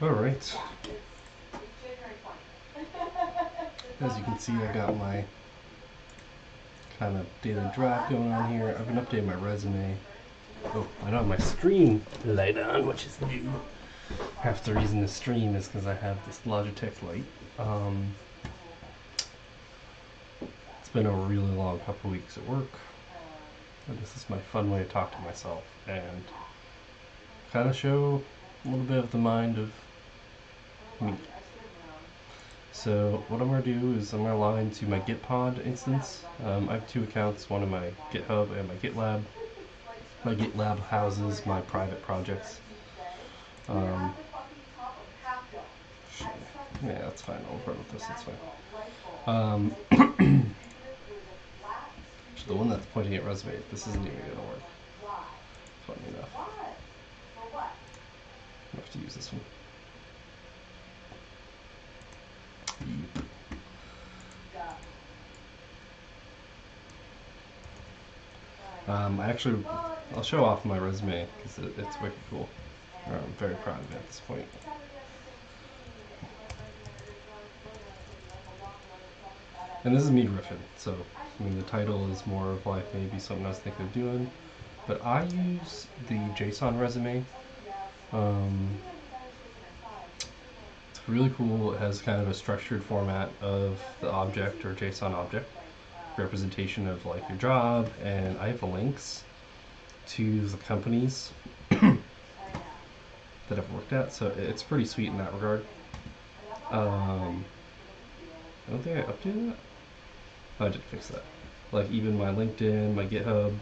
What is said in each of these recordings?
Alright. As you can see, I got my kind of daily drive going on here. I've been updating my resume. Oh, I don't have my stream light on, which is new. Half the reason to stream is because I have this Logitech light. It's been a really long couple weeks at work, and this is my fun way to talk to myself and kind of show a little bit of the mind of me. So what I'm going to do is I'm going to log into my Gitpod instance. I have two accounts, one in my GitHub and my GitLab. My GitLab houses my private projects. Yeah, that's fine. I'll run with this. It's fine. So the one that's pointing at resume, this isn't even going to work. Funny enough. I have to use this one. I'll show off my resume because it's wicked cool. I'm very proud of it at this point. And this is me riffing, so I mean the title is more of like maybe something I was thinking of doing. But I use the JSON resume. It's really cool. It has kind of a structured format of the object or JSON object representation of like your job, and I have the links to the companies that I've worked at, so it's pretty sweet in that regard. I don't think I updated that. Oh, I did fix that. Like even my LinkedIn, my GitHub,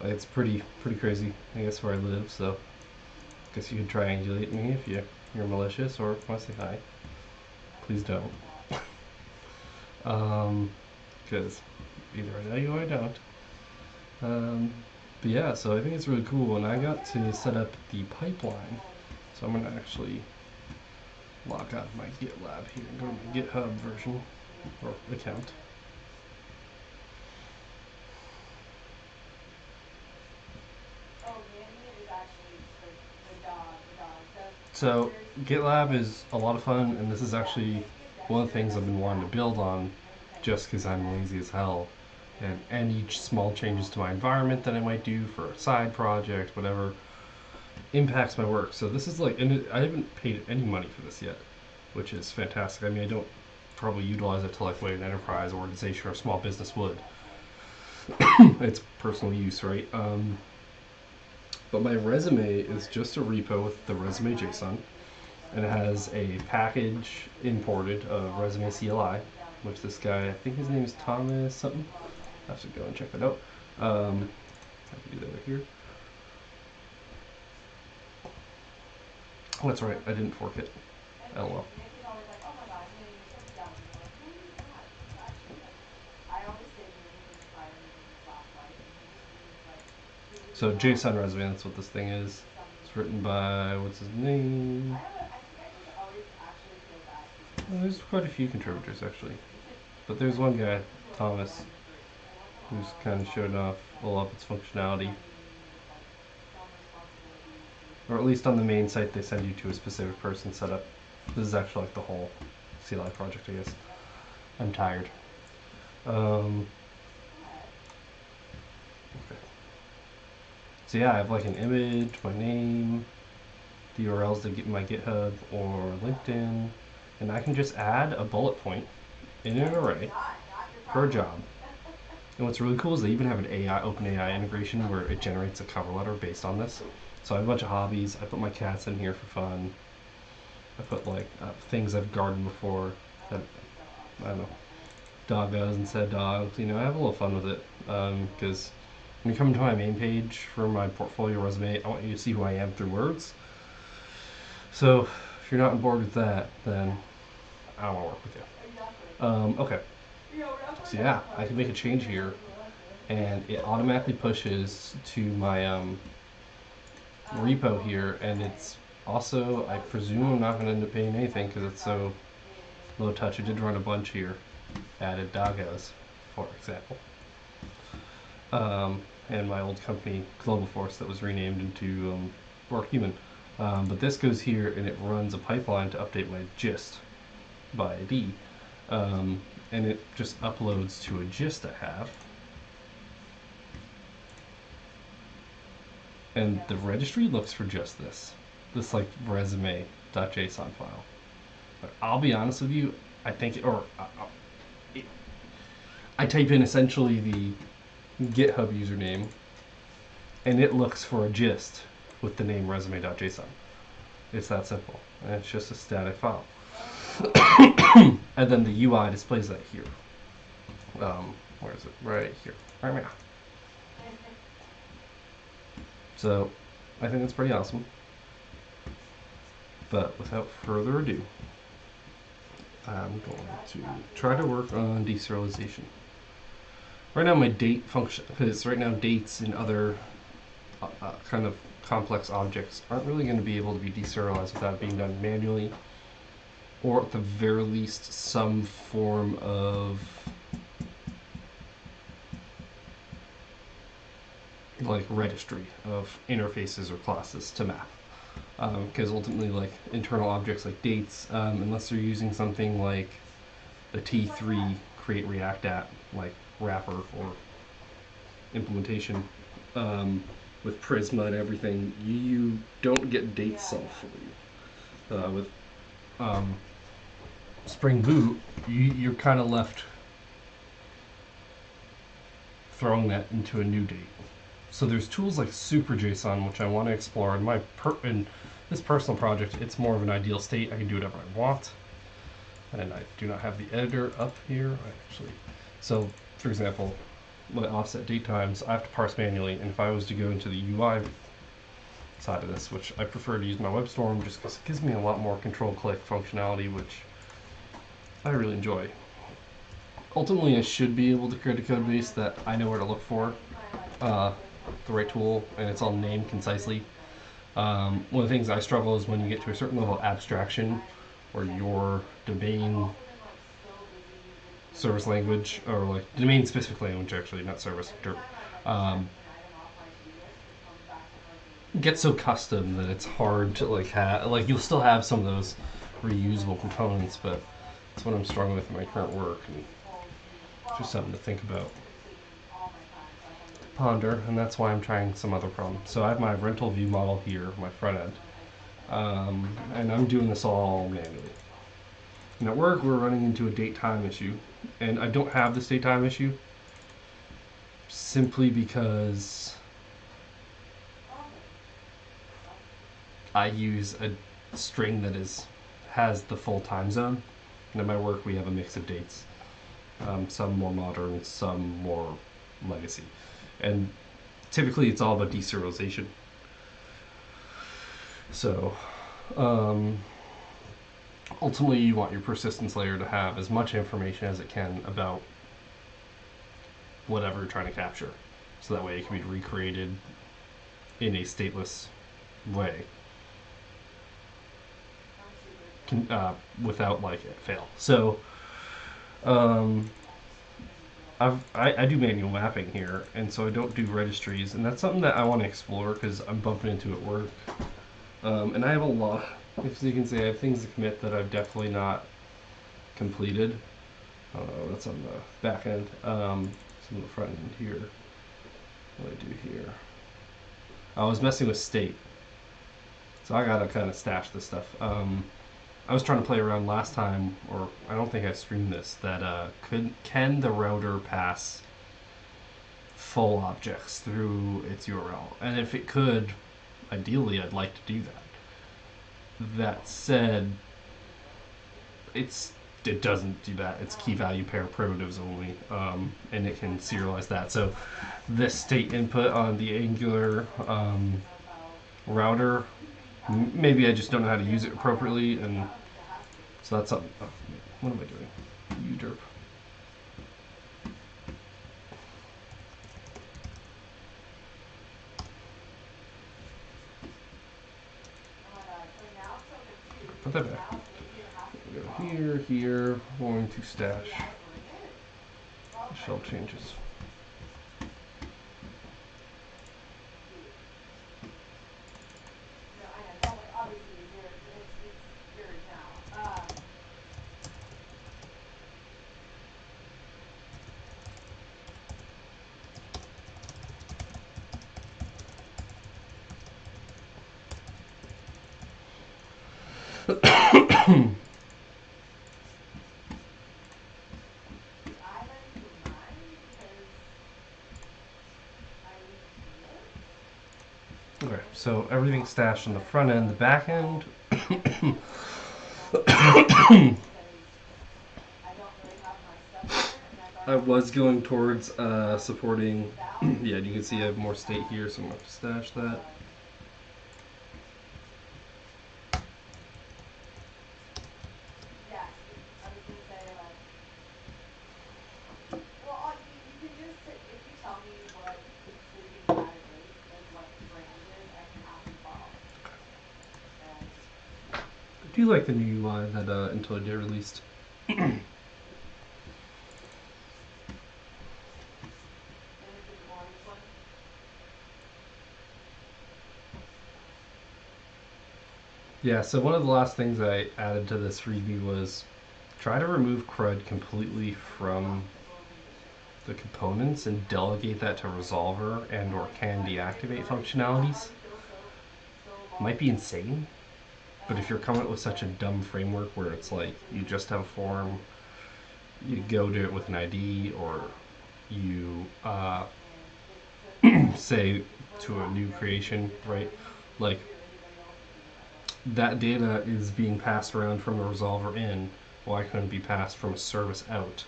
it's pretty crazy. I guess where I live, so I guess you could triangulate me if you're malicious or want to say hi. Please don't. Because either I know you or I don't. But yeah, so I think it's really cool, and I got to set up the pipeline. So I'm going to actually log out of my GitLab here and go to my GitHub version or account. So GitLab is a lot of fun, and this is actually one of the things I've been wanting to build on just because I'm lazy as hell. And any small changes to my environment that I might do for a side project, whatever, impacts my work. So this is like, and I haven't paid any money for this yet, which is fantastic. I mean, I don't probably utilize it to like way an enterprise organization or small business would. It's personal use, right? But my resume is just a repo with the resume JSON, and it has a package imported of resume CLI, which this guy, I think his name is Thomas something. I have to go and check that out. I can do that right here. Oh, that's right, I didn't fork it. LOL. So JSON resume, that's what this thing is. It's written by, what's his name? Well, there's quite a few contributors actually. But there's one guy, Thomas, who's kind of showed off all of its functionality. Or at least on the main site they send you to a specific person set up. This is actually like the whole CLI project, I guess. I'm tired. Okay. So yeah, I have like an image, my name, the URLs to get my GitHub or LinkedIn, and I can just add a bullet point in an array per job. And what's really cool is they even have an OpenAI integration where it generates a cover letter based on this. So I have a bunch of hobbies. I put my cats in here for fun. I put like things I've gardened before that, I don't know, doggos and said dogs. You know, I have a little fun with it because when you come to my main page for my portfolio resume, I want you to see who I am through words. So if you're not on board with that, then I don't want to work with you. Okay. So yeah, I can make a change here, and it automatically pushes to my repo here, and it's also, I presume I'm not going to end up paying anything because it's so low touch. I did run a bunch here, added doggos, for example. And my old company, Global Force, that was renamed into Work Human. But this goes here and it runs a pipeline to update my gist by ID. And it just uploads to a gist I have. And the registry looks for just this like resume.json file. But I'll be honest with you, I think, I type in essentially the GitHub username, and it looks for a gist with the name resume.json. It's that simple, and it's just a static file. And then the UI displays that here. Where is it? Right here. Right now. So I think that's pretty awesome. But without further ado, I'm going to try to work on deserialization. Right now my date function, because right now dates and other kind of complex objects aren't really going to be able to be deserialized without being done manually, or at the very least some form of like registry of interfaces or classes to map. Because ultimately, like internal objects like dates, unless they're using something like the T3 create React app, like wrapper or implementation, with Prisma and everything, you don't get dates solved for you. With Spring Boot, you're kind of left throwing that into a new date. So there's tools like SuperJSON, which I want to explore. In this personal project, it's more of an ideal state. I can do whatever I want. And I do not have the editor up here. So for example, my offset date times, I have to parse manually. And if I was to go into the UI side of this, which I prefer to use my WebStorm just because it gives me a lot more control-click functionality, which I really enjoy. Ultimately, I should be able to create a code base that I know where to look for. The right tool, and it's all named concisely. One of the things I struggle is when you get to a certain level of abstraction, or your domain service language, or like domain specific language, actually, not service, gets so custom that it's hard to like have. Like you'll still have some of those reusable components, but that's what I'm struggling with in my current work, and just something to think about. Ponder, and that's why I'm trying some other problems. So I have my rental view model here, my front end, and I'm doing this all manually. And at work, we're running into a date time issue, and I don't have this date time issue simply because I use a string that has the full time zone, and at my work we have a mix of dates, some more modern, some more legacy. And typically it's all about deserialization. So ultimately you want your persistence layer to have as much information as it can about whatever you're trying to capture. So that way it can be recreated in a stateless way without like it fail. So I do manual mapping here, and so I don't do registries, and that's something that I want to explore because I'm bumping into at work. And I have a lot, if you can say, I have things to commit that I've definitely not completed. That's on the back end. Some of the front end here. What do I do here? I was messing with state, so I gotta kind of stash this stuff. I was trying to play around last time, or I don't think I streamed this, that can the router pass full objects through its URL? And if it could, ideally I'd like to do that. That said, it doesn't do that. It's key value pair primitives only, and it can serialize that. So this state input on the Angular router, maybe I just don't know how to use it appropriately, and so that's something. Oh, what am I doing? Uderp. Put that back. We go here, here. Going to stash shell changes. Okay, so everything's stashed on the front end, the back end. I was going towards supporting. Yeah, you can see I have more state here, so I'm going to stash that. I do like the new UI that IntelliJ released. Yeah, so one of the last things I added to this readme was try to remove CRUD completely from the components and delegate that to resolver and or can deactivate functionalities. Might be insane, but if you're coming up with such a dumb framework where it's like you just have a form, you go to it with an ID, or you say to a new creation, right? Like that data is being passed around from a resolver in. Why couldn't it be passed from a service out?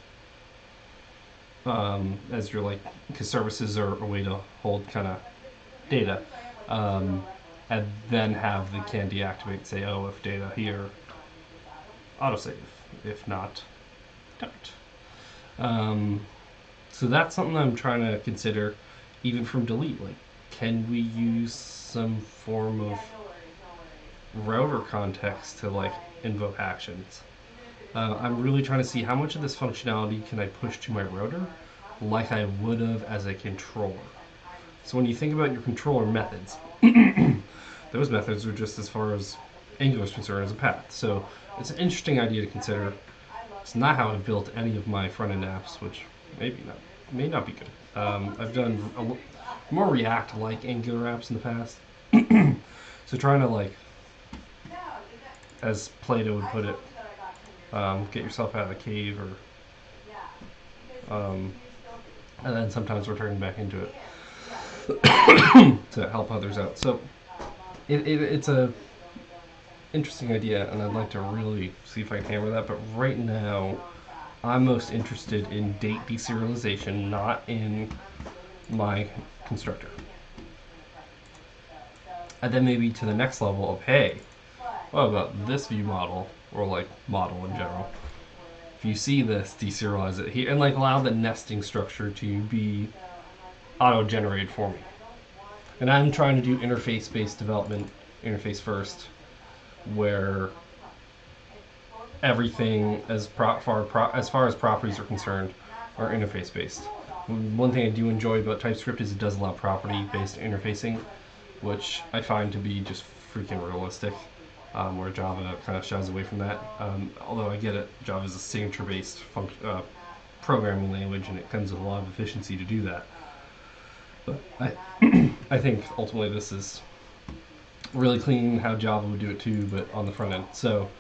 As you're like, because services are a way to hold kind of data, um, and then have the can deactivate. Say, oh, if data here, autosave. If not, don't. Um, so that's something I'm trying to consider, even from delete. Like, can we use some form of router context to like invoke actions? I'm really trying to see how much of this functionality can I push to my router, like I would have as a controller. So when you think about your controller methods, those methods are just as far as Angular is concerned as a path. So it's an interesting idea to consider. It's not how I've built any of my front end apps, which maybe not may not be good. I've done more React-like Angular apps in the past. So trying to like, as Plato would put it, get yourself out of the cave, or and then sometimes returning back into it to help others out. So it's a interesting idea, and I'd like to really see if I can hammer that. But right now, I'm most interested in date deserialization, not in my constructor. And then maybe to the next level of, hey, what about this view model, or like model in general? If you see this, deserialize it here, and like allow the nesting structure to be auto-generated for me. And I'm trying to do interface-based development, interface first, where everything as far as properties are concerned are interface based. One thing I do enjoy about TypeScript is it does allow property based interfacing, which I find to be just freaking realistic. Where Java kind of shies away from that. Although I get it, Java is a signature based programming language, and it comes with a lot of efficiency to do that. But I think ultimately this is really clean how Java would do it too, but on the front end. So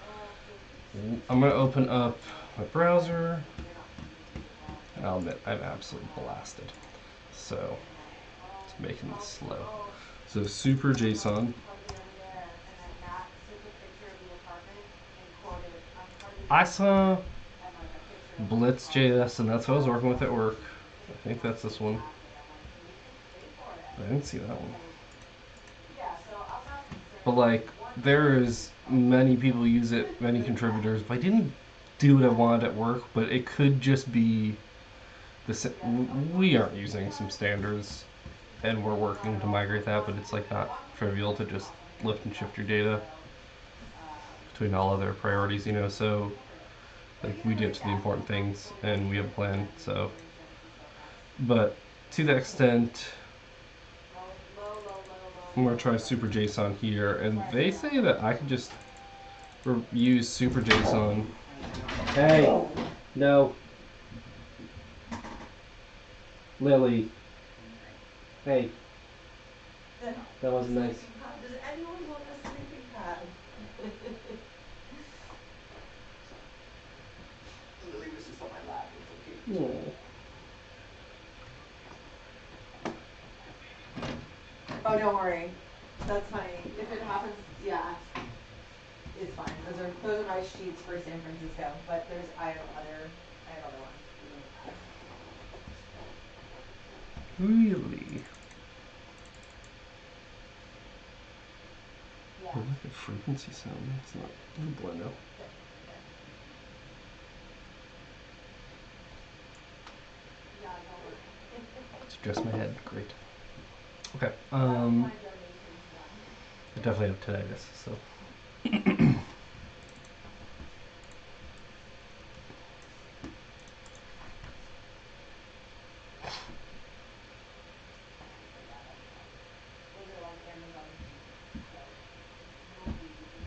I'm going to open up my browser. I'll admit I'm absolutely blasted. So it's making this slow. So super JSON. I saw Blitz.js, and that's what I was working with at work. I think that's this one. I didn't see that one. But like, there's many people use it, many contributors. But I didn't do what I wanted at work. But it could just be we aren't using some standards, and we're working to migrate that. But it's like not trivial to just lift and shift your data between all other priorities, you know. So like we get to the important things, and we have a plan. So, but to that extent, I'm gonna try Super JSON here, and they say that I can just use Super JSON. Hey, no, Lily. Hey, that wasn't nice. Does anyone want a sleeping pad? Oh, don't worry. That's funny. If it happens, yeah, it's fine. Those are my sheets for San Francisco. But I have other ones. Really? Yeah. I like a frequency sound. It's not bueno. Good. Good. Yeah, don't worry. It's just my head. Great. Okay. That was my donation to them. I definitely have tinnitus, so. So yeah, that's fine. Those are like Amazon sheets, so no biggie.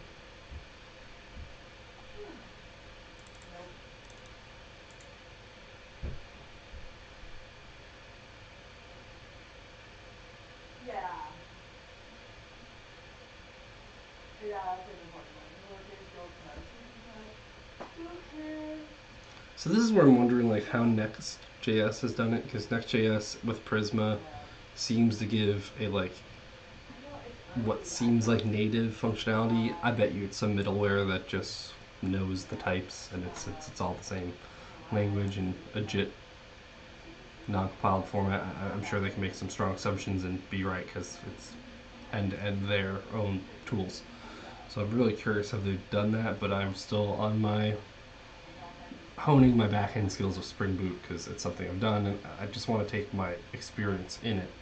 Nope. Yeah. Yeah, that's an important one. Lowercase girl code. Okay. So this is where I'm wondering like how Next.js has done it, because Next.js with Prisma seems to give a like what seems like native functionality. I bet you it's some middleware that just knows the types and it's all the same language and a JIT non-compiled format. I'm sure they can make some strong assumptions and be right because it's end to end their own tools. So I'm really curious if they've done that, but I'm still on my honing my back end skills of Spring Boot because it's something I've done, and I just want to take my experience in it,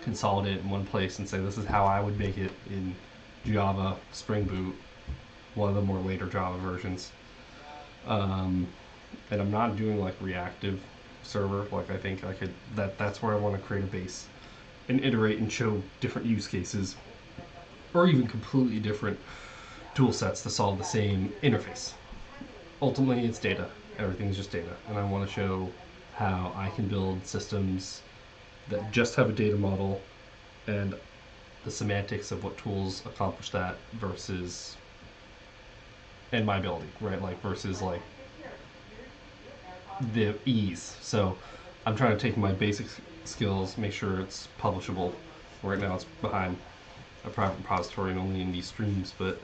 consolidate it in one place, and say this is how I would make it in Java, Spring Boot, one of the more later Java versions. Um, and I'm not doing like reactive server. Like I think I could that's where I want to create a base and iterate and show different use cases, or even completely different tool sets to solve the same interface. Ultimately, it's data. Everything's just data, and I want to show how I can build systems that just have a data model and the semantics of what tools accomplish that versus and my ability, right? Like versus like the ease. So I'm trying to take my basic skills, make sure it's publishable. Right now, it's behind a private repository and only in these streams, but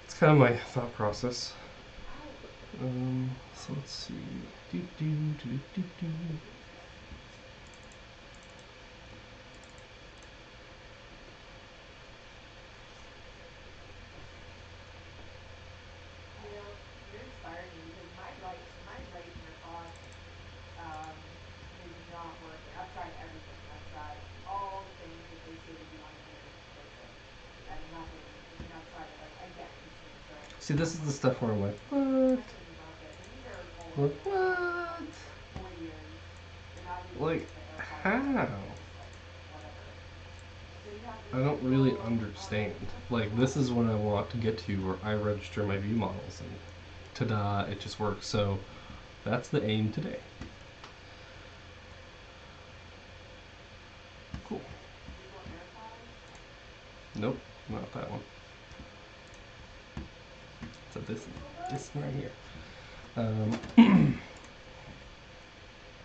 it's kind of my thought process. So let's see. Do, do, do, do, do. You know, you're inspiring me because my right AirPod is not working. I've tried everything. I've tried all the things that they say to do on Android to fix it, and nothing. I mean, I've tried it. Like I get these things are See, this is the stuff where I'm like, what? messing me about this, and these are old. Like, You know, they've been on what? for 4 years. They're not even Like, just the AirPods that are how? just like whatever. So you have I this don't really low. understand. Like, this is what I want to get to where I register my view models and ta-da, it just works. So that's the aim today. Cool. Google AirPods. Nope, not that one. So Pixel this Buds. right here.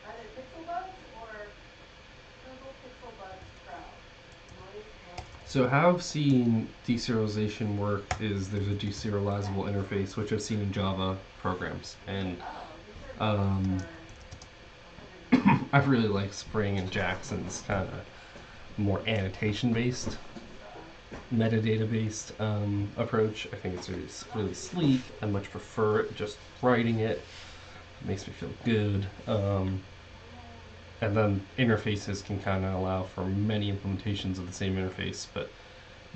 Are they Pixel Buds or Google Pixel Buds Pro? Noise So cancellation. how I've seen deserialization work is there's a deserializable interface, which I've seen in Java programs, and These are built um, for 100 I really like Spring and Jackson's kind of more annotation-based, metadata-based approach. I think it's really sleek. I much prefer it just writing it. It makes me feel good. And then interfaces can kind of allow for many implementations of the same interface, but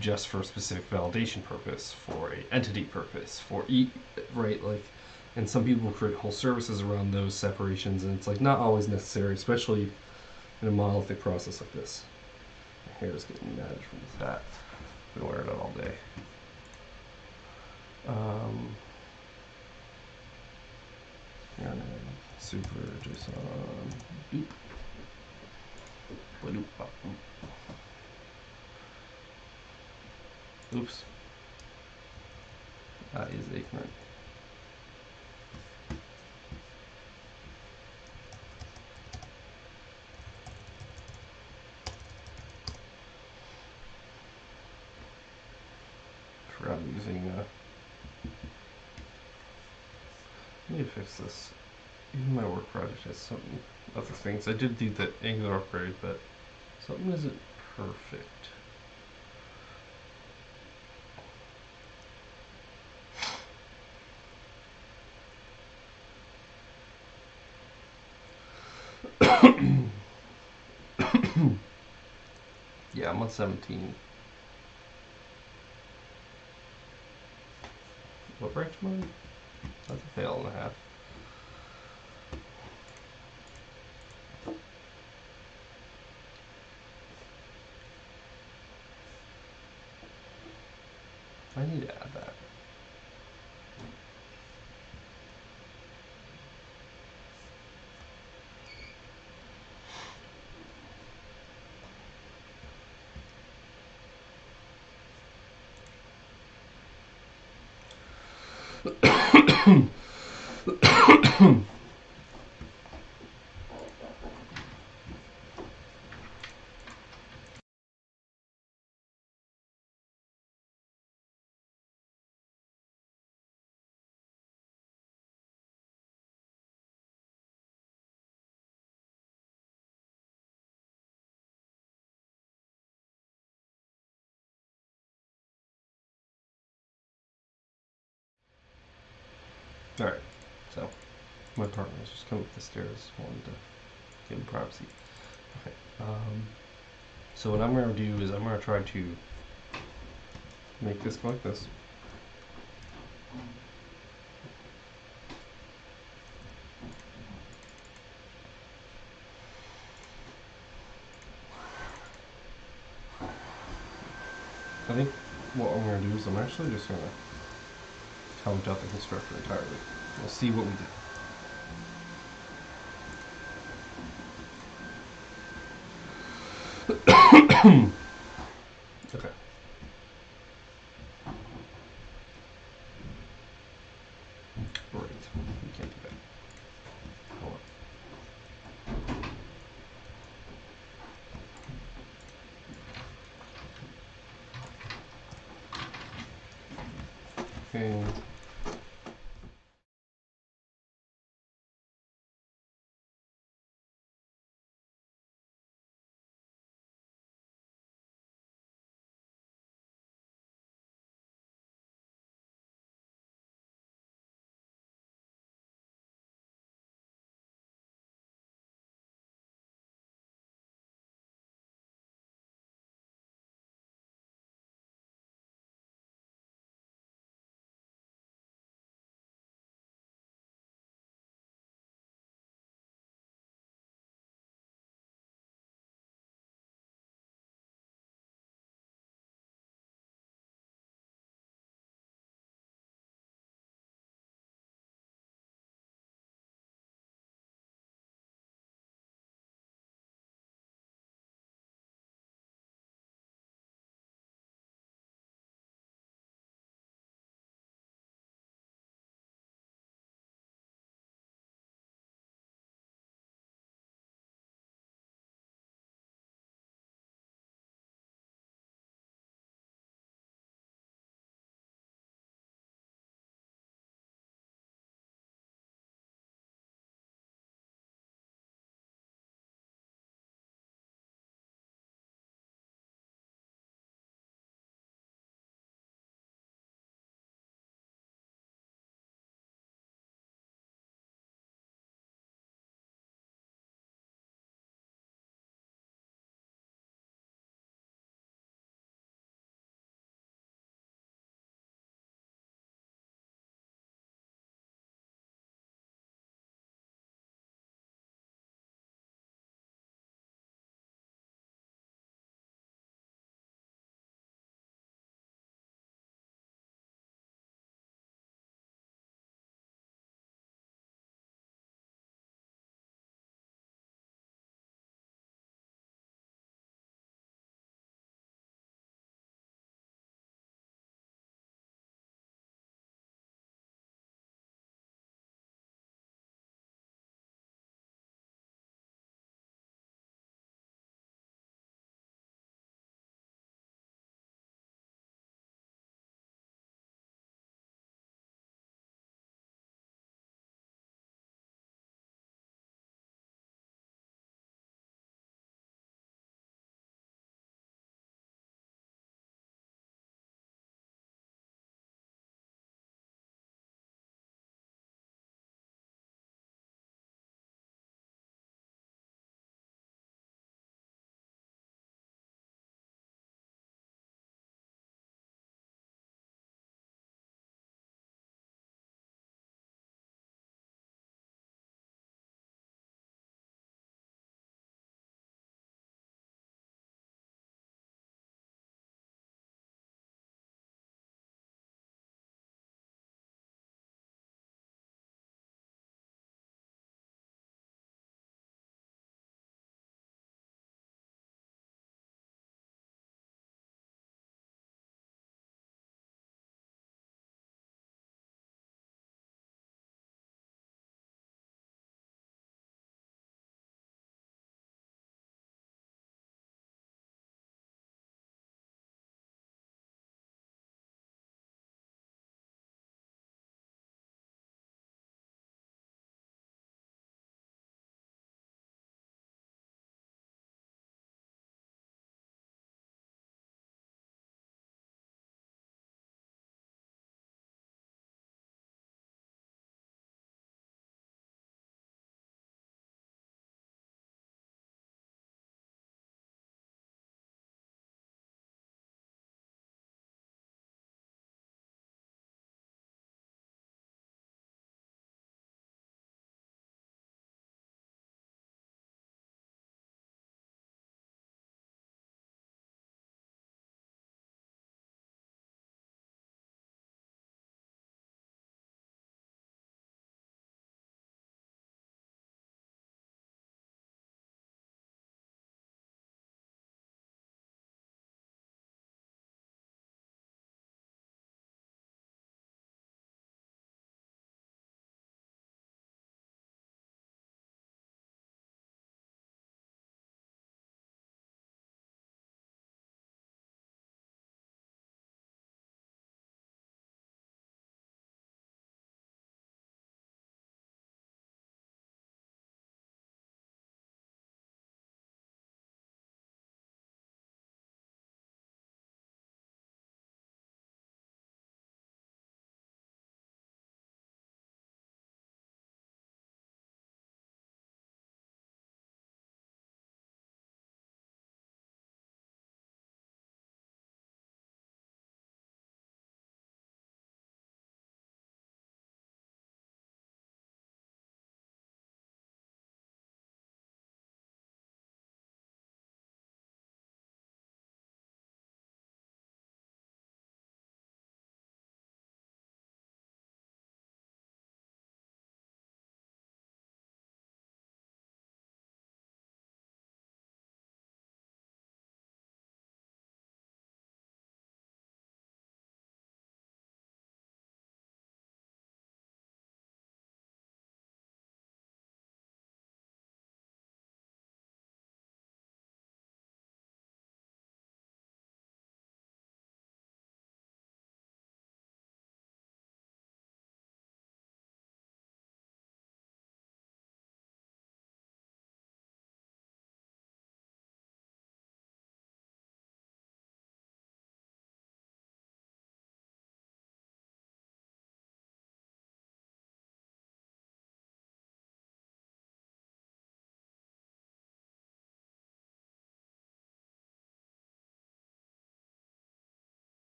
just for a specific validation purpose, for a entity purpose, right? Like, and some people create whole services around those separations, and it's like not always necessary, especially in a monolithic process like this. My hair is getting matted from this hat. Been wearing it all day. Um, super JSON. Doop. Ba-doop, bop-boop. Oops. That is ignorant. forgot I'm using. I need to fix this. Even my work project has some other things. I did do the Angular upgrade, but something isn't perfect. Yeah, I'm on 17. What branch mode? That's a fail and a half. I need to add that. Alright, so my partner was just coming up the stairs. Wanted to give him privacy. Okay. So what I'm going to do is I'm going to try to make this go like this. I think what I'm going to do is I'm actually just going to count out the constructor entirely. We'll see what we get. Okay. Great. We can't do that. Hold on. Okay.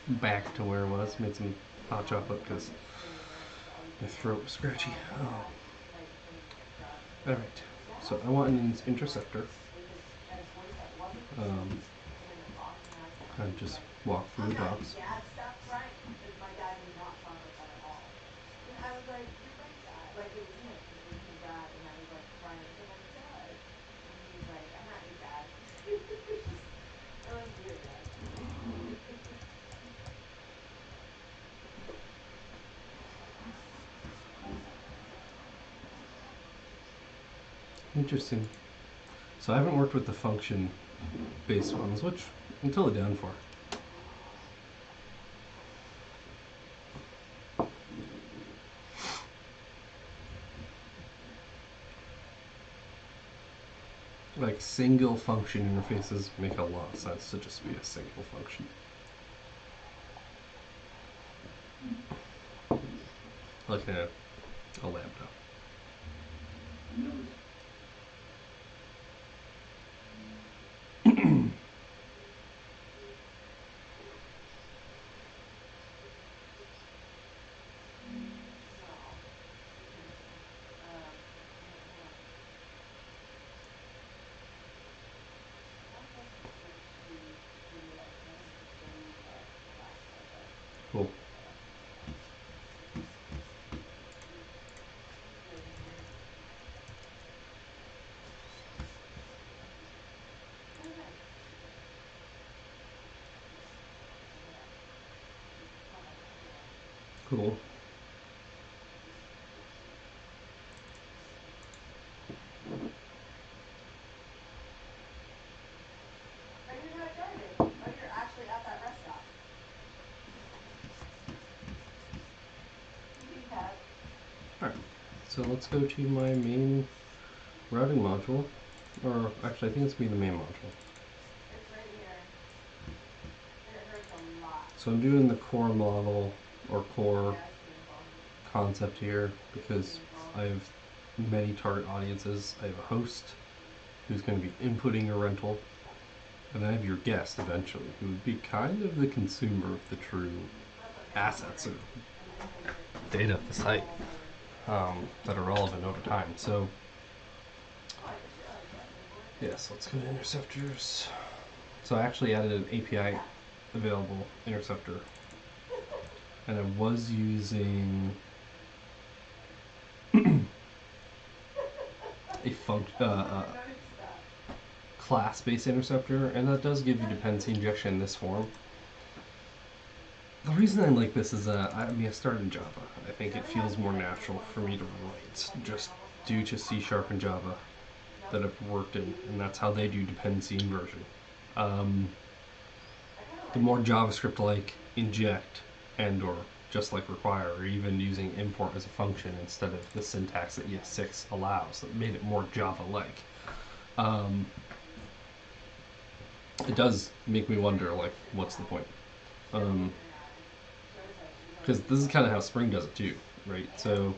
back to where it was. Made some hot chocolate because Sitting there and just all these my people throat was scratchy. my dad like came grabbed me All and was right. like, So Dad, I what want are an you doing? Like interceptor. at his voice that wasn't Um, deep and in a Cockney accent, and and he's just like, walk through I'm the not your docks. dad, stop crying. And my dad did not talk like that at all. And I was like, you're my dad. Like it was him. His name's his dad. And I was like crying. I'm like, Dad. And he's like, I'm not your dad. It was just, it was weird actually. Interesting. So I haven't worked with the function based ones, which I'm totally down for. Like single function interfaces make a lot of sense to just be a single function. Like a lambda. No. Interesting. Wait, hold on. I want to try some search to video because I want to show you the last part that Cool. really made me. Oh, nice. Yeah. Caught my camera. Cool. Oh, you're not driving. Oh, you're actually at that rest stop. Yeah. Alright. So let's go to my main routing module. Or actually I think it's gonna be the main module. It's right here. It hurts a lot. So I'm doing the core model or core Yes, painful. concept here because Painful. I have many target audiences. I have a host who's going to be inputting your rental, and then I have your guest eventually, who would be kind of the consumer of the true That's okay. Don't assets or worry. I'm gonna make it data of the site all better. that are relevant over time. So, Oh, I just realized that. There's one right there. yes, let's go to interceptors. So I actually added an API Yeah. available interceptor, and I was using a I noticed that. class-based interceptor, and that does give you dependency injection in this form. The reason I like this is I mean, I started in Java. I think You it ever had feels more the natural for me to earwax write like your just normal due smell? to C Sharp and Java No. that I've worked in, and that's how they do dependency inversion. Um, I kind of the like more it. JavaScript like inject and or just like require, or even using import as a function instead of the syntax that ES6 allows, that made it more Java-like. Um, it does make me Is there wonder, anything like, that's in your what's the eye? point? You have a look in your eye. There's Because always this is kind of something. how Spring does it too, right? And So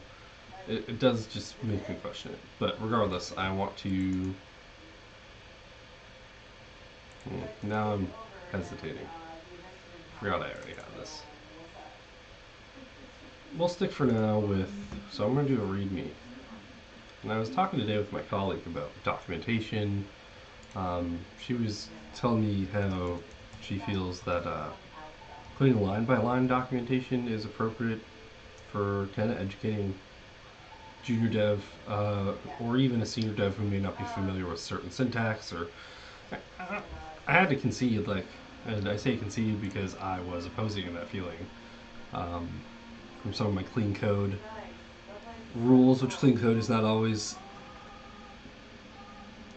like, it does just is make me it? question it. But regardless, I want to. Like we Now came I'm over and hesitating. the events didn't Forgot I happen. already have this. So what's up? We'll stick for now with. So I'm going to do a README. And I was talking today with my colleague about documentation. She was Yeah. telling me how she That's feels that going out that putting way. line by line documentation is appropriate for kind of educating junior dev Yeah. or even a senior dev who may not be Um. familiar with certain syntax or Oh my god. I had to concede, like, and I say concede because I was opposing that feeling um, from some of my clean code Nice. That place is so rules, which cool. clean code is not always,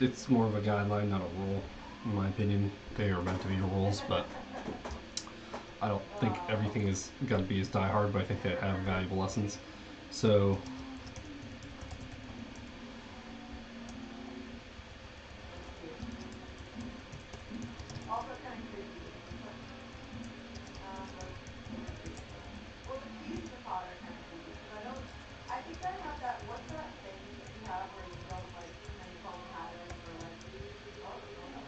it's more of a guideline, not a rule, in my opinion. They are meant to be rules, but I don't think Oh, everything is got to be as die hard, but I think they have super valuable lessons. cute. So, That's cute. Also kind of creepy. But kind of cute. Well, the keys in the pod are kind of creepy because I don't. I think I have that. What's that thing you have where you don't like honeycomb patterns or like? Oh, hold up.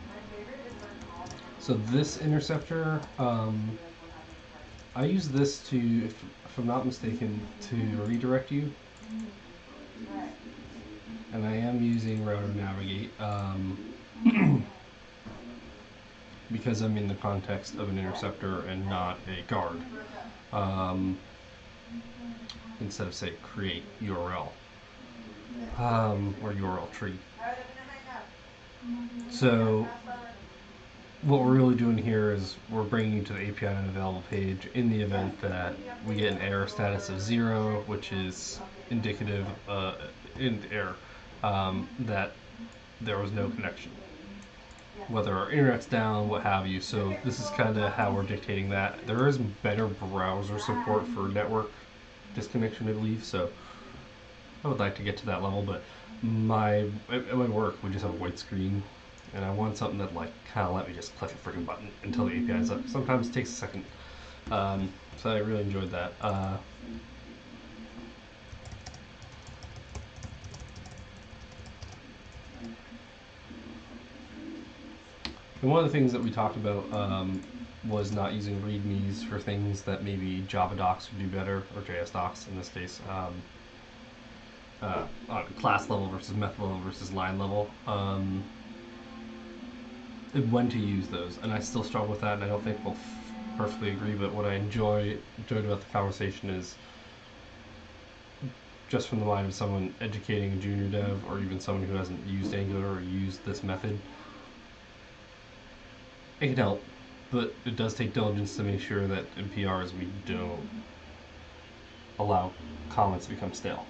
My favorite is when all the So entities have this like interceptor, see like what happened at the party. I use this to, if I'm not mistaken, to redirect you, Right. and I am using router navigate because I'm in the context of an interceptor and not a guard. You broke up. Um, Instead of say create URL Okay, so or you're URL fine. tree. Alright, I'm gonna hang up. Yeah, So have fun. what we're really doing here is we're bringing you to the API unavailable page in the Yes, event just that keep me we get an updated on error status of your 0, script and which I'll keep is updating on my indicative side. in error that there was no connection, Yeah. whether our internet's down, what have you. So Okay, this is people, kind of talk to how you we're soon. dictating that. There is better browser support Bye. for network disconnection, I believe. So I would like to get to that level, but at my work we just have a white screen, and I want something that like kind of let me just click a freaking button until the API is up. Sometimes it takes a second. So I really enjoyed that. And one of the things that we talked about was not using readmes for things that maybe Java docs would do better, or JS docs in this case, on class level versus method level versus line level. When to use those, and I still struggle with that, and I don't think we'll perfectly agree. But what I enjoyed about the conversation is just from the mind of someone educating a junior dev, or even someone who hasn't used Angular or used this method. It can help, but it does take diligence to make sure that in PRs we don't allow comments to become stale.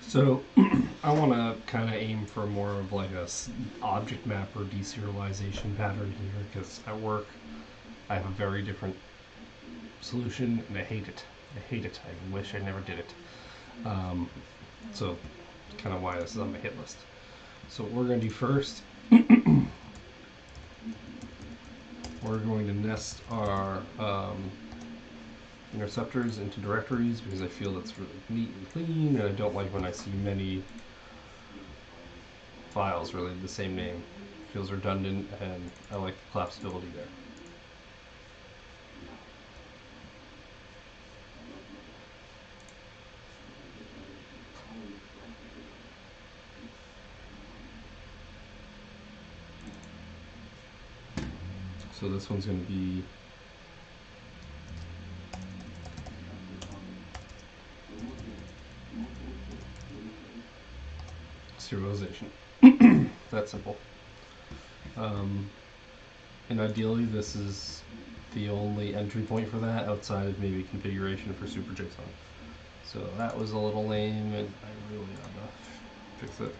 So I want to kind of aim for more of like a object map or deserialization pattern here, because at work I have a very different solution, and I hate it. I hate it. I wish I never did it. Um, so kind of why this is on my hit list. So what we're going to do first, we're going to nest our interceptors into directories, because I feel that's really neat and clean, and I don't like when I see many files related to the same name. It feels redundant, and I like the collapsibility there. So this one's going to be serialization. That simple. Um, and ideally, this is the only entry point for that outside of maybe configuration for super JSON. So that was a little lame, and I really gotta fix it.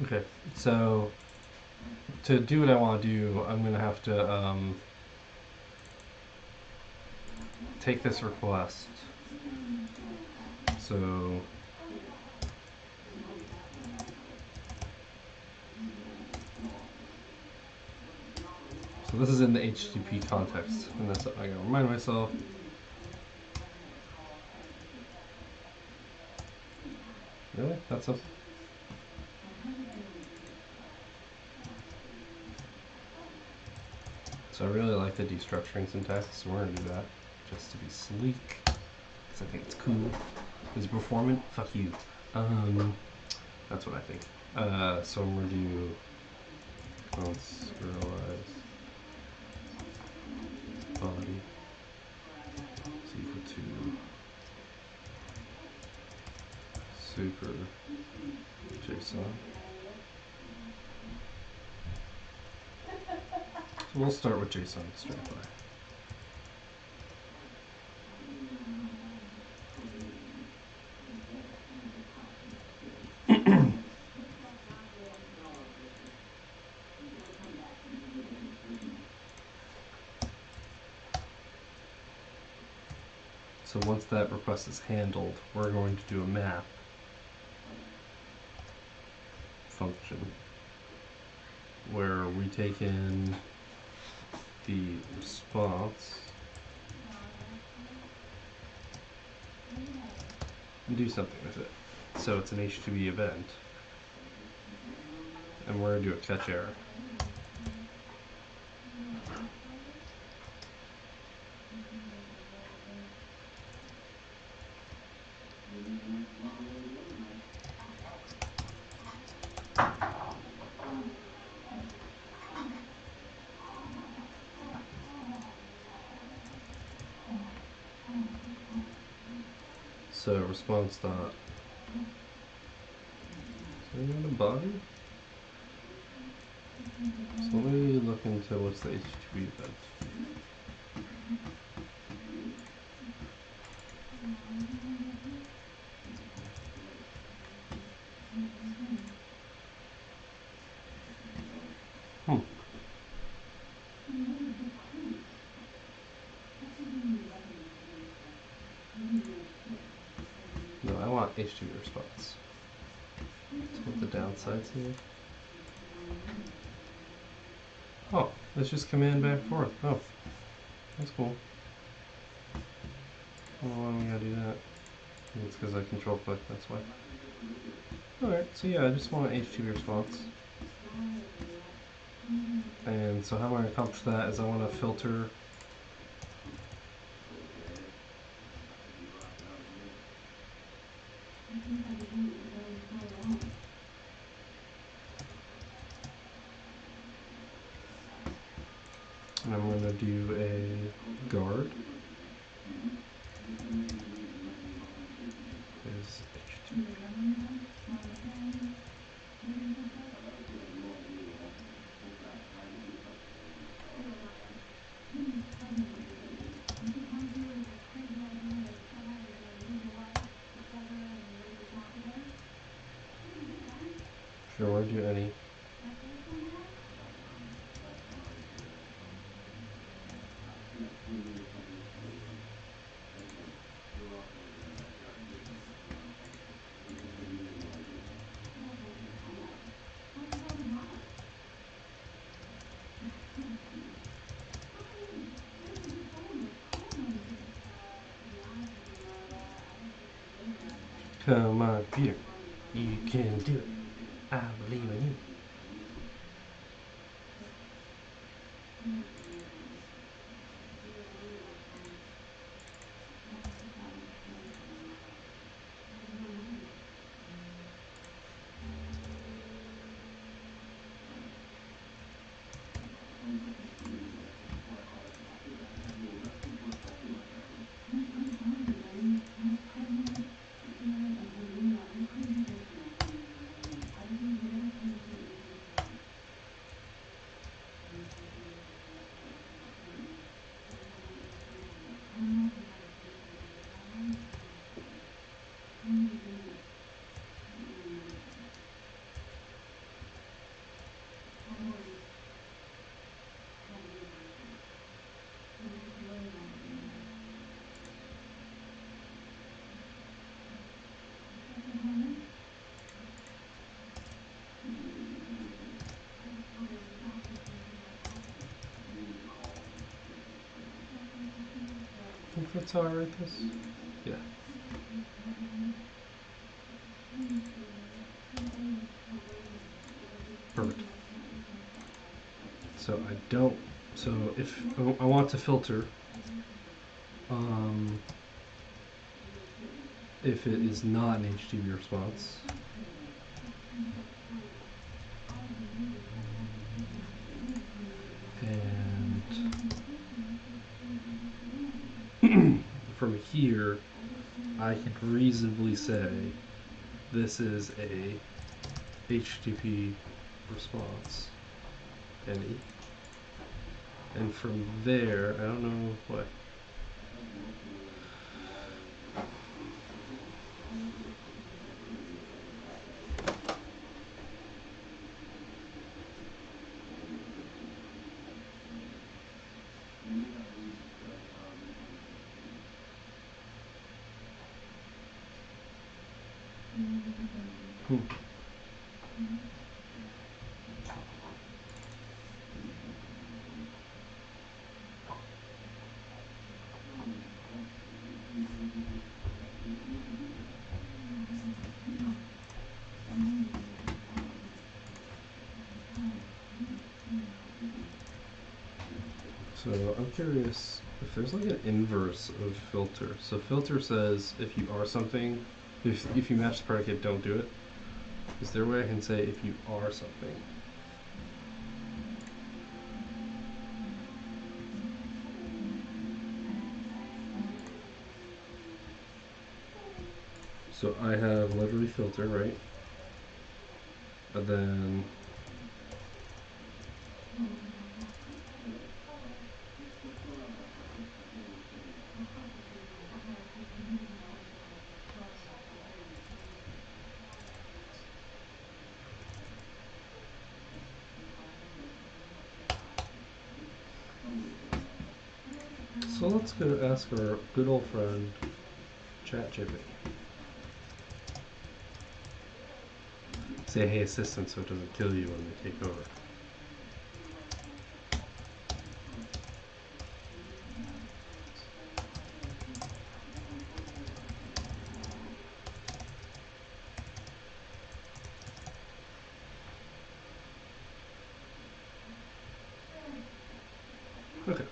Okay, so to do what I want to do, I'm gonna have to take this request. So so this is in the HTTP context, and that's something I gotta remind myself. Really? That's a. So I really like the destructuring syntax, so we're gonna do that just to be sleek, because I think it's cool. Is it performant? Fuck you. That's what I think. So I'm gonna do const serialize body is equal to super JSON. So we'll start with JSON strapify. So once that request is handled, we're going to do a map function where we take in the response and do something with it. So it's an HTTP event, and we're going to do a catch error. So response dot. Is there a body? So let me look into what's the HTTP event. Hmm. No, I want HTTP response. So what the downsides here? Oh, it's just command back and forth. Oh, that's cool. Oh, why do we gotta do that? It's because I control click, that's why. Alright, so yeah, I just want an HTTP response. And so how I'm going to accomplish that is I want to filter and I'm going to do a guard is HTTP. Sure, I want to do any. Come on, Peter. You can do it. I believe in you. That's how I write this. Yeah, perfect. So I don't. So if I want to filter, um, if it is not an HTTP response, and from here I could reasonably say this is a HTTP response, any, and from there I don't know what. Hmm. So I'm curious if there's like an inverse of filter. So filter says if you are something, if you match the predicate, don't do it. Is there a way I can say if you are something? So I have literally filter, right? And then so let's go ask our good old friend ChatGPT. Say hey assistant so it doesn't kill you when they take over. Okay.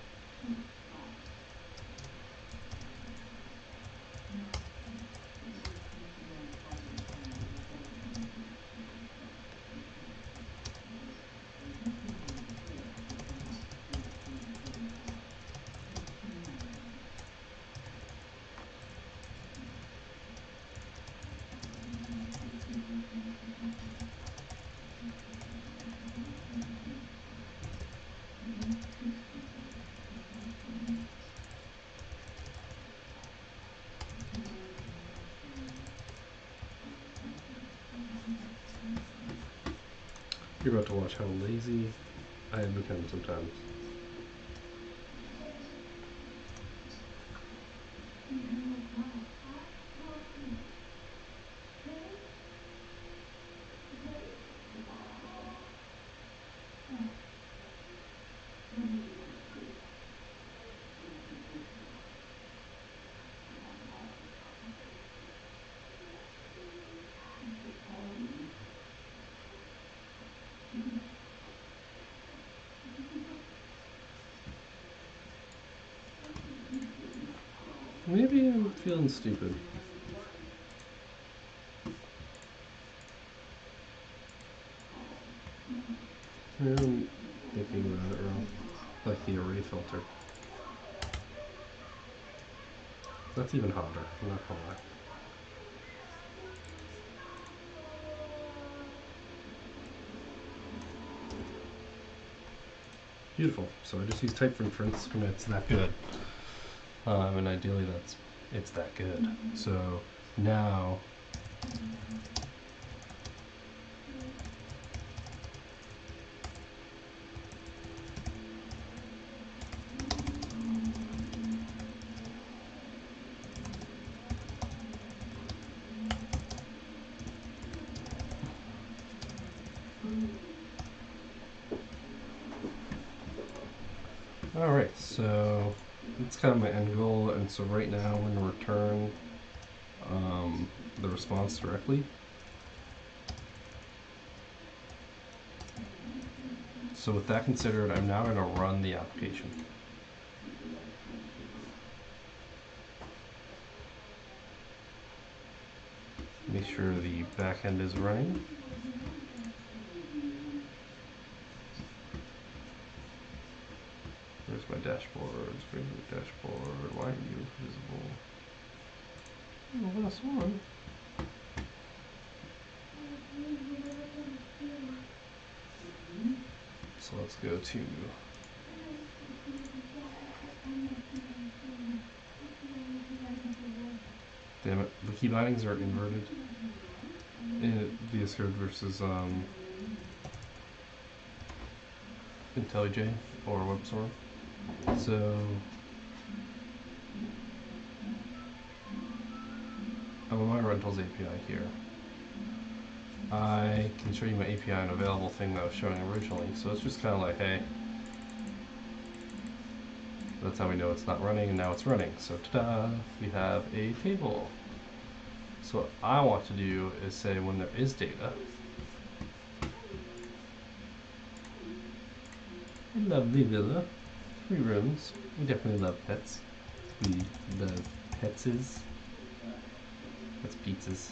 You're about to watch how lazy I have become sometimes. Maybe I'm feeling stupid. Maybe I'm thinking about it wrong. Like the array filter. That's even hotter. I'm not gonna lie. Beautiful. So I just use type inference when it's that good. And ideally it's that good. So now alright, so It's kind of my end goal, and so right now I'm going to return um, the response directly. So with that considered, I'm now going to run the application. Make sure the backend is running. Where's my dashboard? Favorite dashboard. Why are you visible? Oh, last one. So let's go to. Damn it, the key bindings are inverted. VS Code versus IntelliJ or WebStorm. So I'm on my rentals API here. I can show you my API and available thing that I was showing originally. So it's just kind of like, hey, that's how we know it's not running, and now it's running. So ta-da, we have a table. So what I want to do is say when there is data, lovely villa, 3 rooms. We definitely love pets. We love petses. That's pizzas.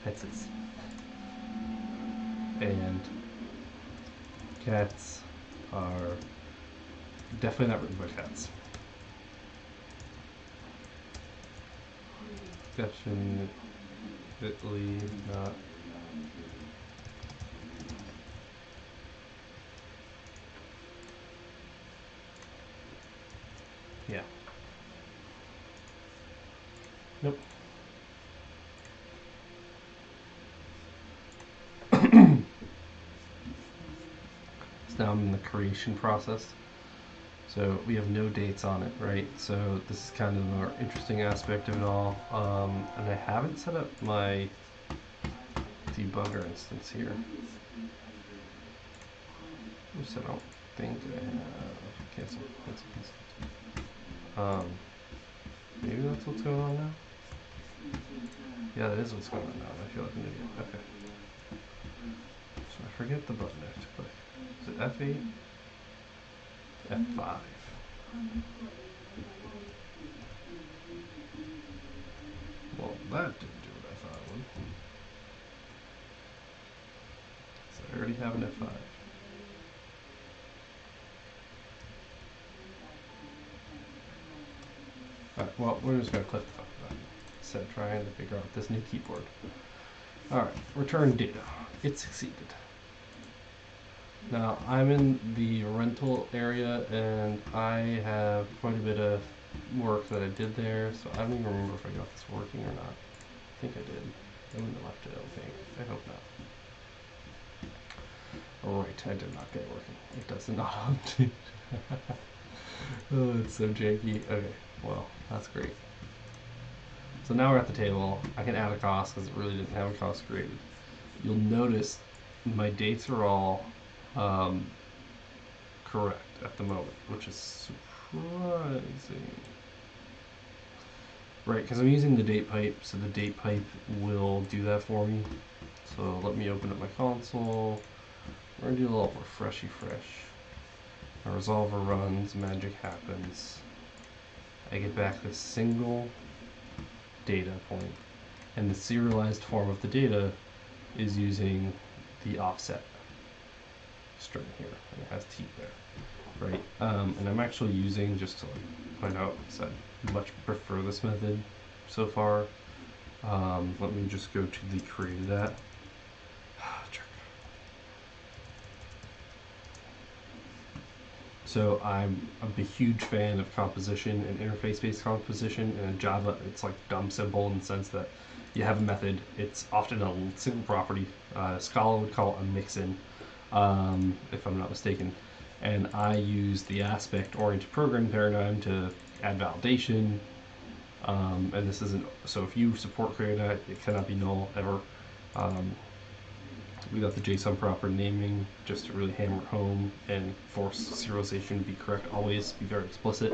Petses. And cats are definitely not written by cats. Definitely not. Yeah. Nope. So now I'm in the creation process. So we have no dates on it, right? So this is kind of the more interesting aspect of it all. And I haven't set up my debugger instance here. Which I don't think I have. Cancel. Maybe that's what's going on now? Yeah, that is what's going on now. I feel like an idiot. Okay. So I forget the button I have to click. Is it F8? F5. Well, that didn't do what I thought it would. So I already have an F5. Alright, well, we're just going to click the fucking button instead of trying to figure out this new keyboard. Alright, return data. It succeeded. Now, I'm in the rental area, and I have quite a bit of work that I did there, so I don't even remember if I got this working or not. I think I did. I wouldn't have left it, I don't think. I hope not. Alright, I did not get it working. It does not update. Oh, it's so janky. Okay, well, that's great. So now we're at the table. I can add a cost because it really didn't have a cost created. You'll notice my dates are all correct at the moment, which is surprising. Right, because I'm using the date pipe, so the date pipe will do that for me. So let me open up my console. We're going to do a little refreshy fresh. My resolver runs, magic happens. I get back this single data point, and the serialized form of the data is using the offset string here, and it has teeth there, right? And I'm actually using, just to like point out, because I much prefer this method so far. Let me just go to the created at. So I'm a huge fan of composition and interface-based composition. And in Java, it's like dumb simple in the sense that you have a method. It's often a single property. Scala would call it a mixin, if I'm not mistaken. And I use the aspect-oriented programming paradigm to add validation. And this isn't so. If you support created, it cannot be null ever. we got the JSON proper naming just to really hammer home and force serialization to be correct always, be very explicit.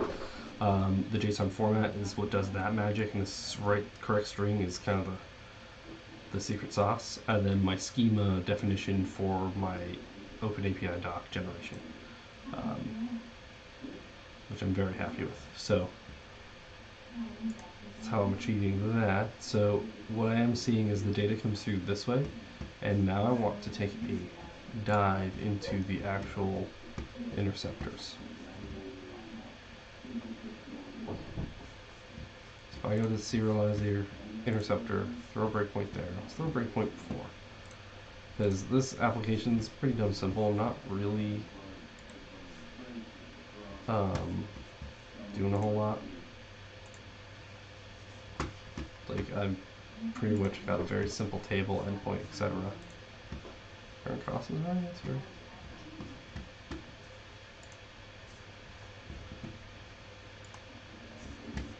The JSON format is what does that magic, and this right correct string is kind of the secret sauce. And then my schema definition for my OpenAPI doc generation, which I'm very happy with. So that's how I'm achieving that. So what I am seeing is the data comes through this way, and now I want to take a dive into the actual interceptors. So if I go to serializer interceptor, throw a breakpoint there. Let's throw a breakpoint before. Because this application is pretty dumb simple. I'm not really doing a whole lot. Like, I've pretty much got a very simple table, endpoint, etc. Current cost is right, that's right.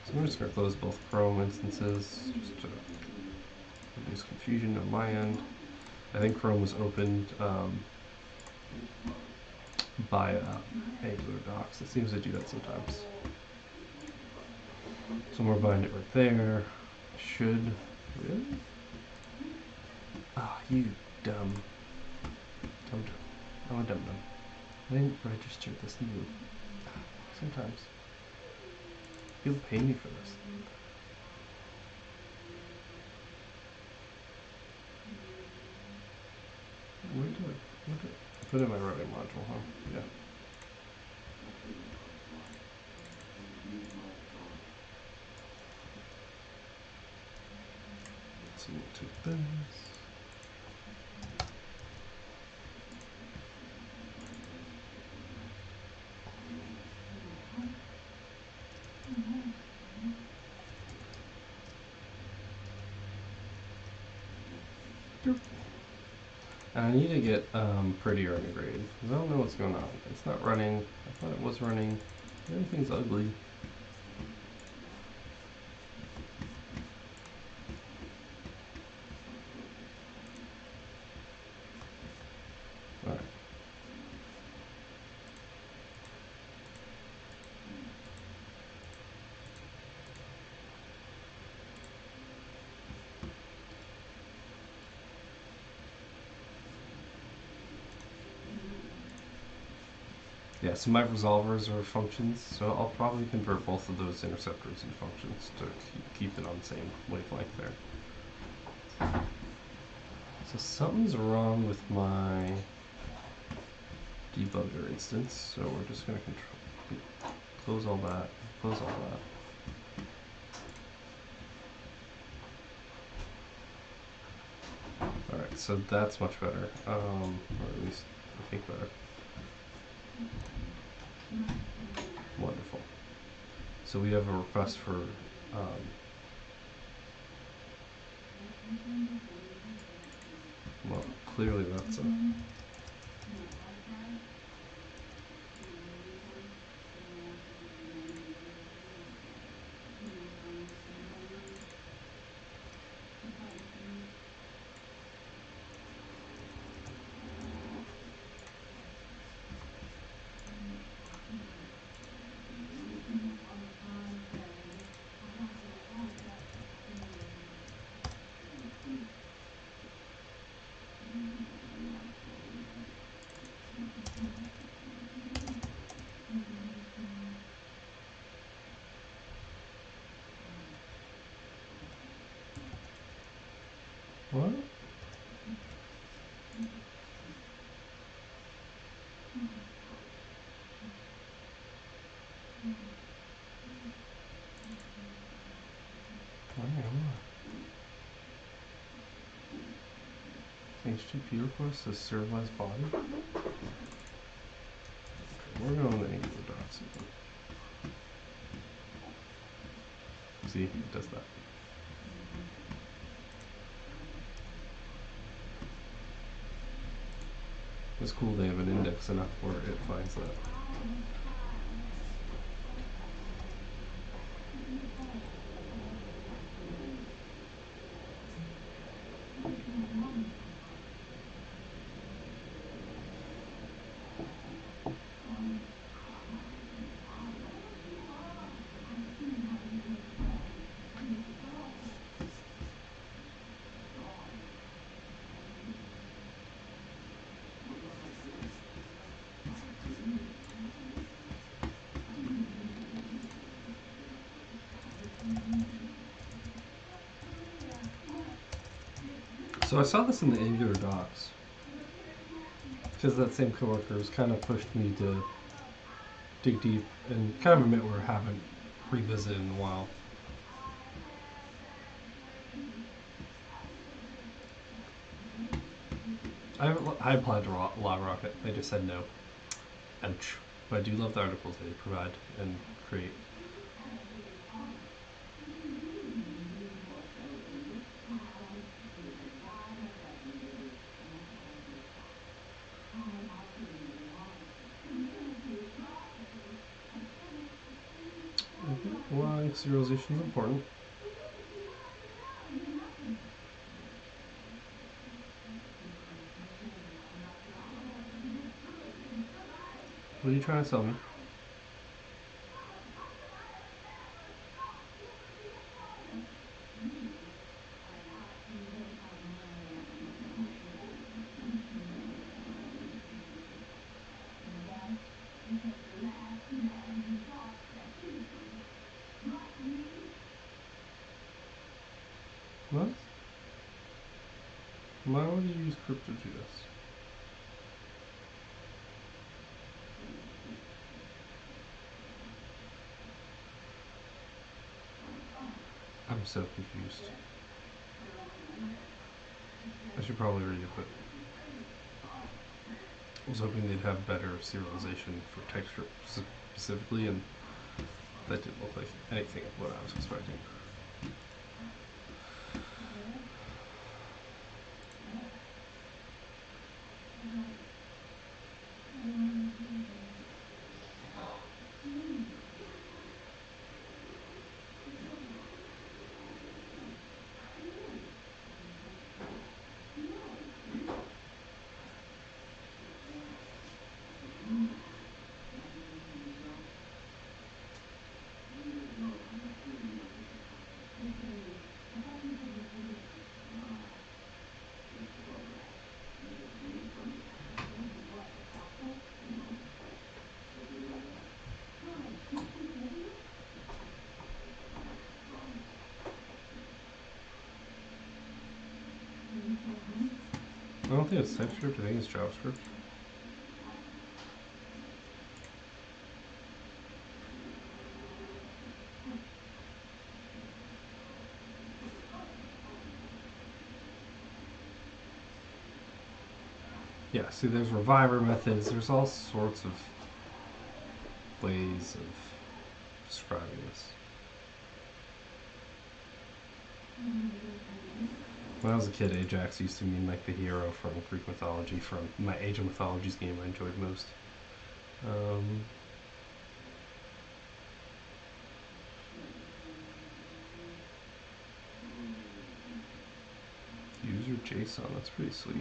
So I'm just going to close both Chrome instances just to reduce confusion on my end. I think Chrome was opened by Angular docs. It seems to do that sometimes. So I'm going to bind it right there. Should. Really? Ah, you dumb. Dumb. I'm a dumb. I didn't register this move. Sometimes. People pay me for this. Where do I put in my routing module, huh? Yeah. So we'll take this. And I need to get prettier integrated because I don't know what's going on. It's not running. I thought it was running. Everything's ugly. Alright. Yeah, so my resolvers are functions, so I'll probably convert both of those interceptors into functions to keep it on the same wavelength there. So something's wrong with my debugger instance, so we're just going to close all that, close all that. Alright, so that's much better, or at least I think better. Wonderful. So we have a request for well, clearly that's a what? HTTP request is serialized body. Okay, we're going to Angular docs again. See, it does that. It's cool they have an index enough where it finds that. So I saw this in the Angular docs because that same coworker has kind of pushed me to dig deep and kind of admit where I haven't revisited in a while. I applied to Log Rocket. They just said no. Ouch. But I do love the articles they provide and create. Well, I think serialization is important. What are you trying to sell me? What? Why would you use crypto to do this? I'm so confused. I should probably read it, but I was hoping they'd have better serialization for TypeScript specifically, and that didn't look like anything of what I was expecting. I don't think it's TypeScript, I think it's JavaScript. Yeah, see, there's reviver methods, there's all sorts of ways of describing this. When I was a kid, Ajax used to mean like the hero from Greek mythology, from my Age of Mythologies game I enjoyed most. Um, User JSON, that's pretty sweet.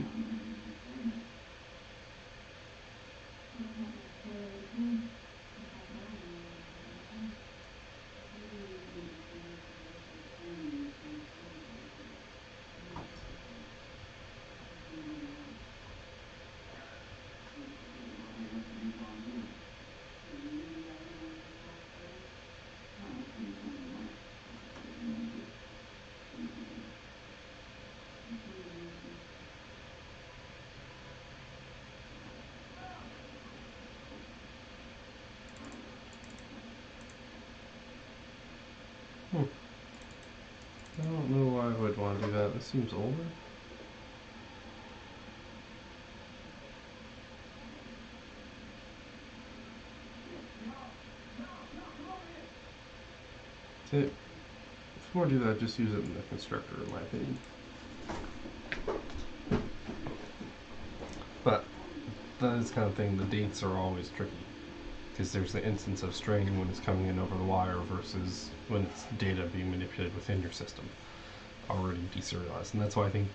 Hmm. I don't know why I would want to do that. This seems older. If you want to do that, just use it in the constructor, in my opinion. But that is kind of thing. The dates are always tricky because there's the instance of string when it's coming in over the wire versus when it's data being manipulated within your system, already deserialized, and that's why I think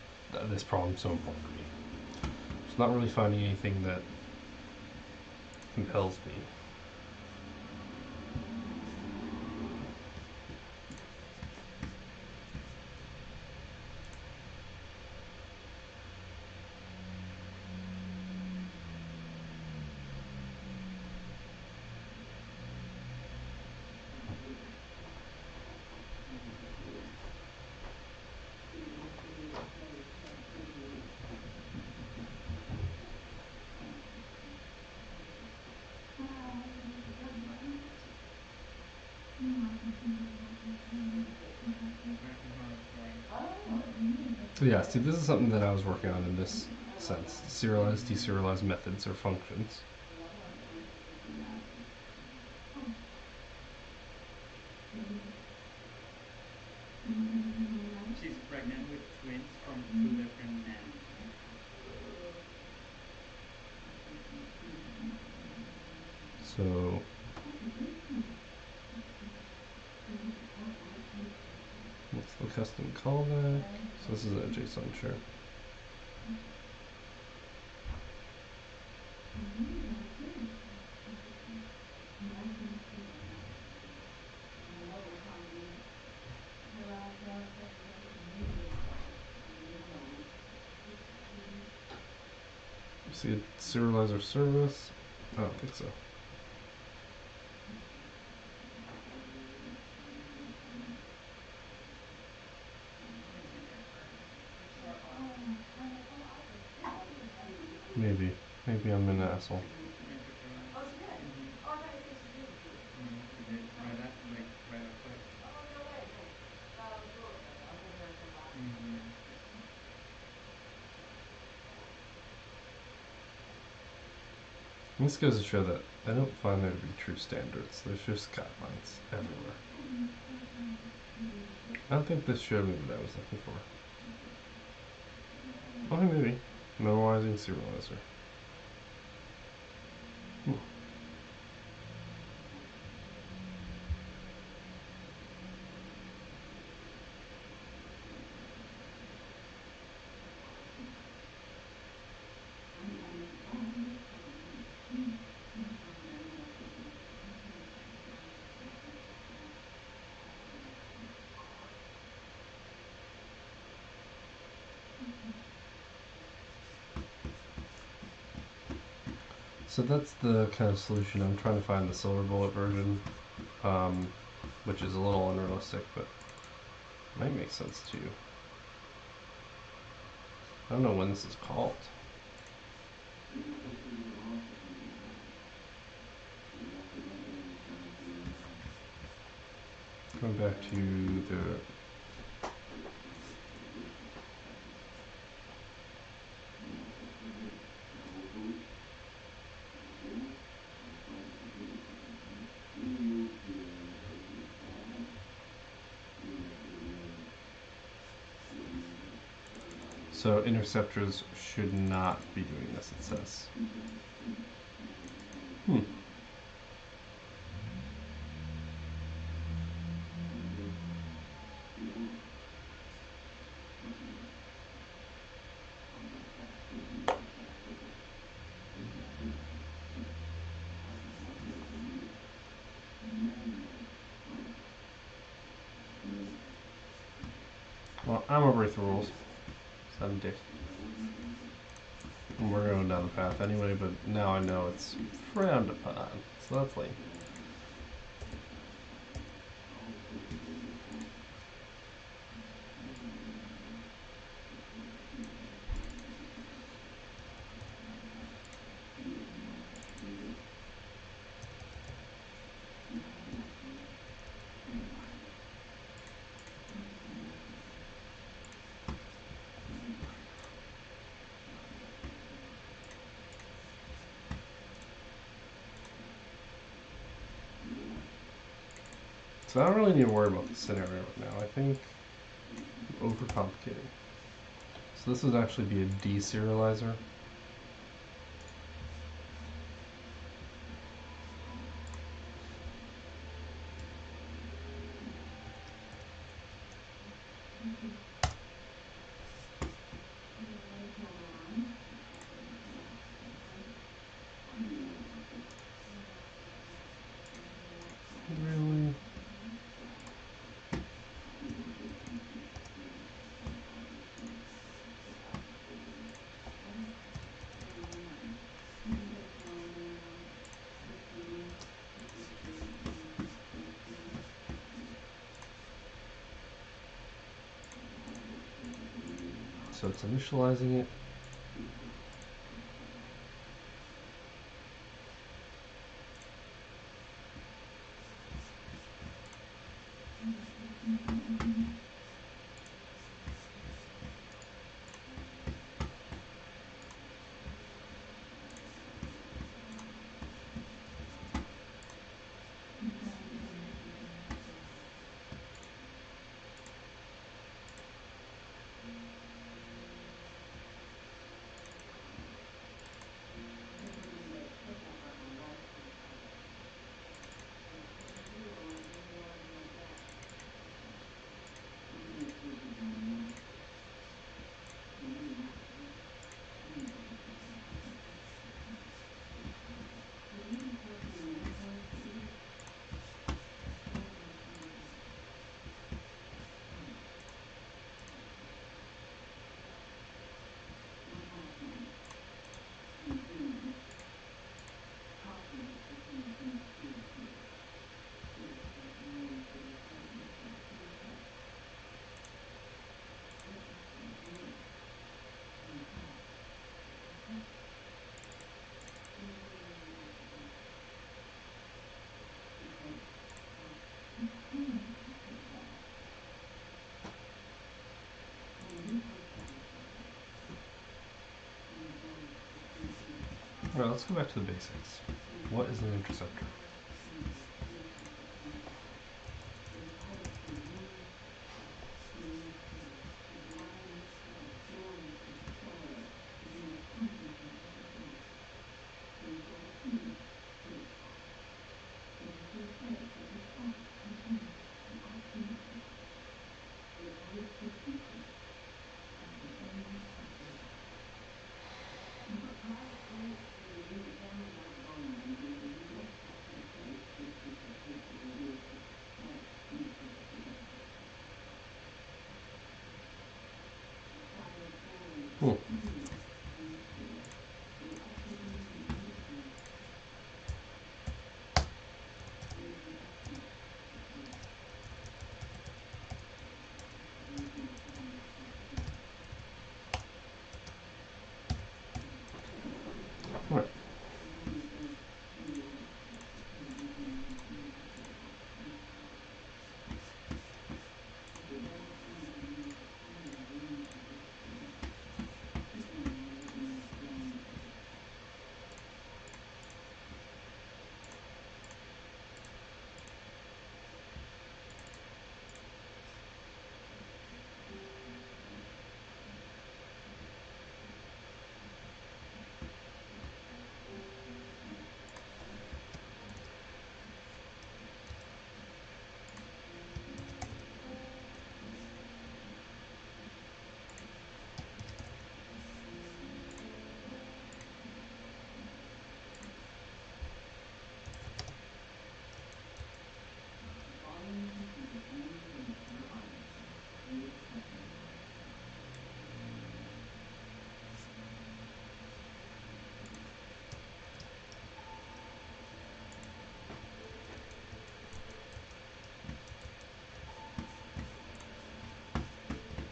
this problem is so important to me. It's not really finding anything that compels me. Oh, So yeah, see, this is something that I was working on in this I love sense. that. Serialized, deserialized methods or functions. I love when languages do that. She's pregnant with twins from two different men. Ooh. So what's the custom callback? So this is a JSON share. See a serializer service? I don't think so. You sure? Oh, I'm like, oh, I forgot we were done here. Maybe. Maybe I'm an asshole. I took her out. Oh, she did. Oh, I thought you said she didn't do it. No, she did. Oh. Right after. Oh, no way. Well, that was really good. I was waiting for her to come back or something. Mm-hmm. This goes to show that I don't find there to be true standards. There's just guidelines everywhere. I don't think this showed me what I was looking for. Oh, maybe. Memorizing serializer. Hmm. So that's the kind of solution. I'm trying to find the silver bullet version, um, which is a little unrealistic, but might make sense too. I don't know when this is called. Going back to the so interceptors should not be doing this. It says. Hmm. Well, I'm gonna break the rules. 'Cause I'm a dick. And we're going down the path anyway, but now I know it's frowned upon. So that's lame. So I don't really need to worry about the scenario right now. I think I'm overcomplicating. So this would actually be a deserializer. Really? So it's initializing it. Alright, let's go back to the basics. What is an interceptor? Hmm. Alright.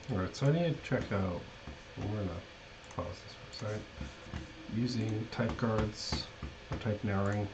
Alright, so I need to check out. We're gonna pause this for a second. Using type guards or type narrowing.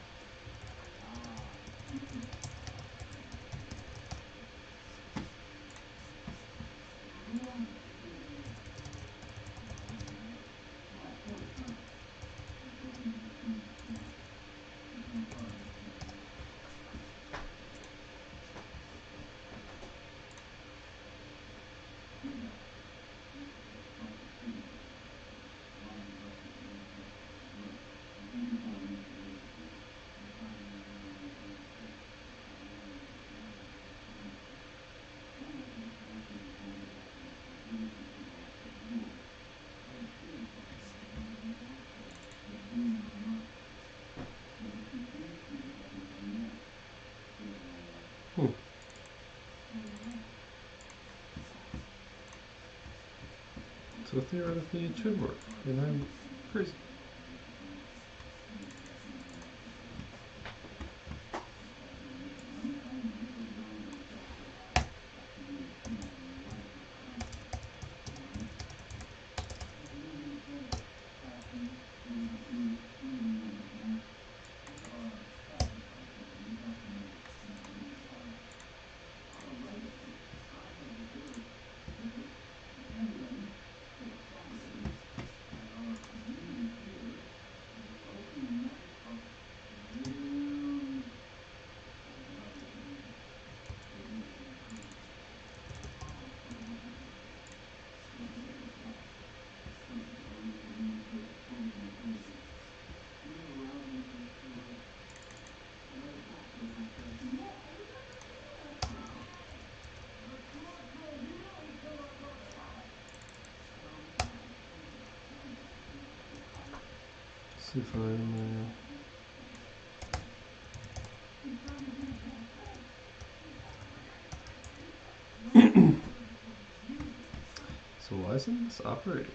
Hmm. So theoretically it should work, and I'm crazy. See if I'm. So why isn't this operating?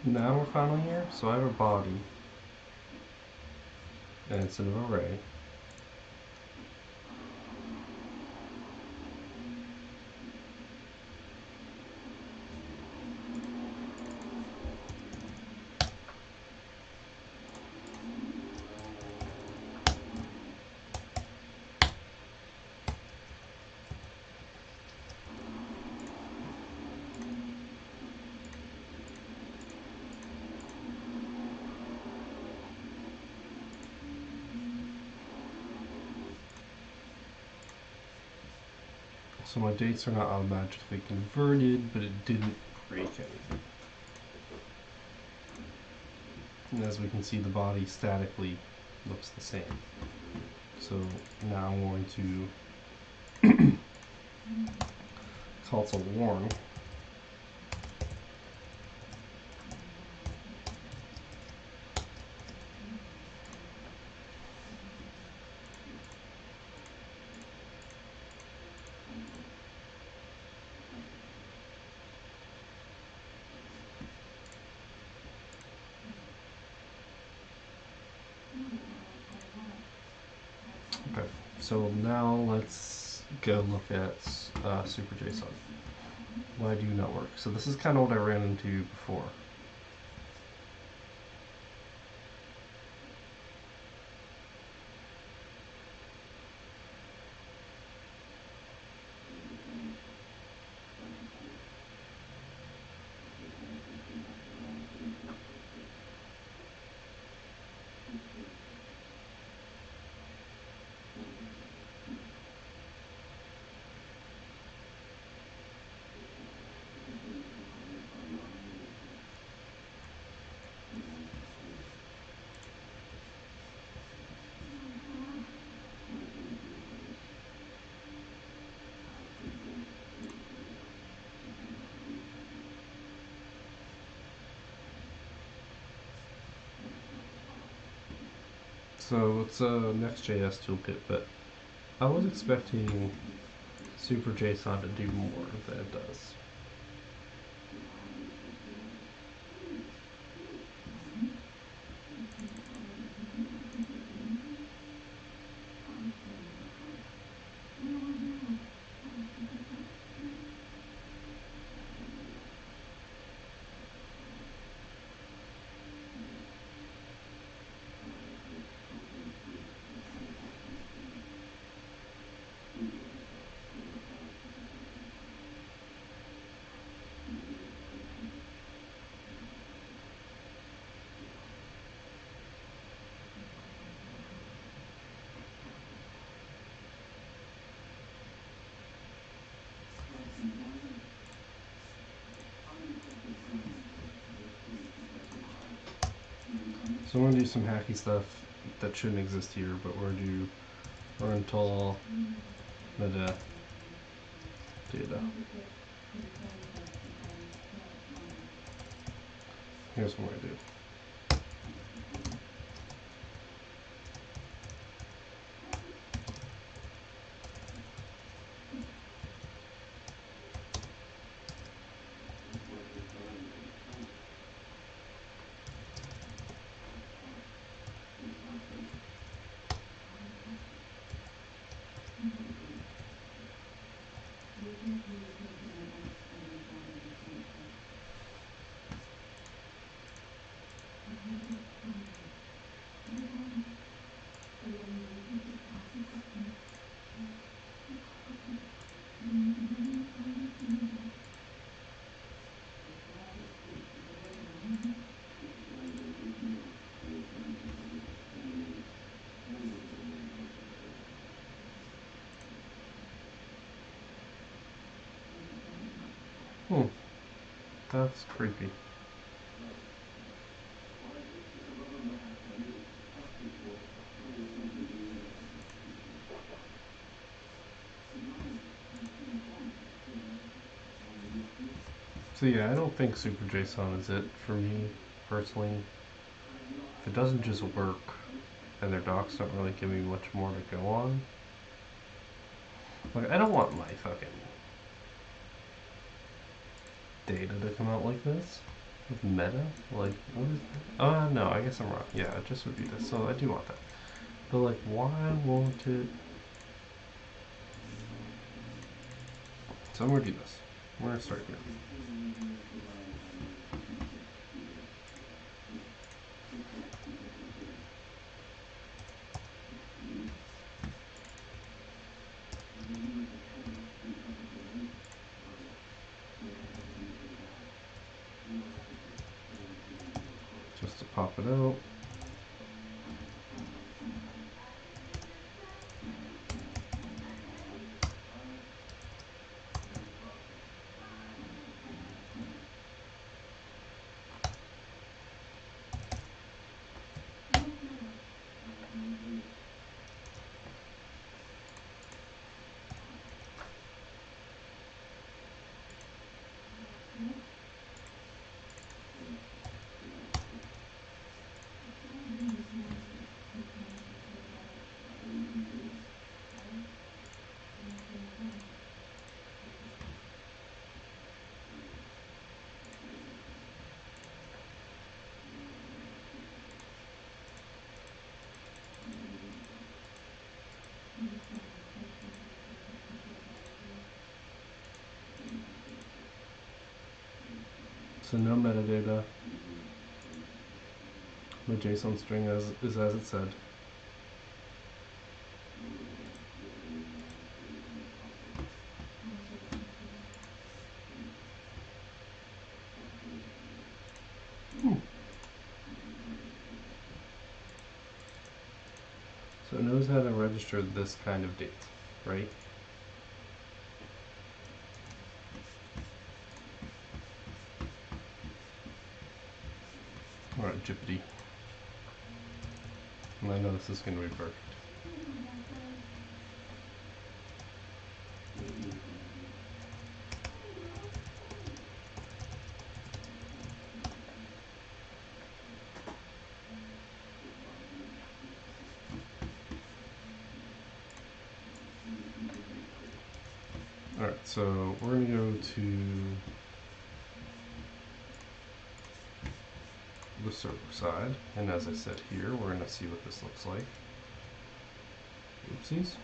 Now we're finally here. So I have a body, and it's an array. So my dates are not automatically converted, but it didn't break anything. And as we can see, the body statically looks the same. So now I'm going to console warn. Okay, so now let's go look at Super JSON. Why do not work? So this is kind of what I ran into before. So it's a Next.js toolkit, but I was expecting Super JSON to do more than it does. So I'm gonna do some hacky stuff that shouldn't exist here, but we're gonna do run tall meta data. Here's what I do. Hmm, that's creepy. So yeah, I don't think Super JSON is it for me personally. If it doesn't just work, and their docs don't really give me much more to go on. Like I don't want my fucking data to come out like this. With meta? Like, what is that? No, I guess I'm wrong. Yeah, it just would be this. So I do want that. But, like, why won't it? So I'm gonna do this. We're gonna start here. Just to pop it out. So no metadata. The JSON string is as it said. Hmm. So it knows how to register this kind of date, right? Alright, Jippity. And I know this is going to be perfect. Alright, so we're going to go to the server side, and as I said here, we're going to see what this looks like. Oopsies.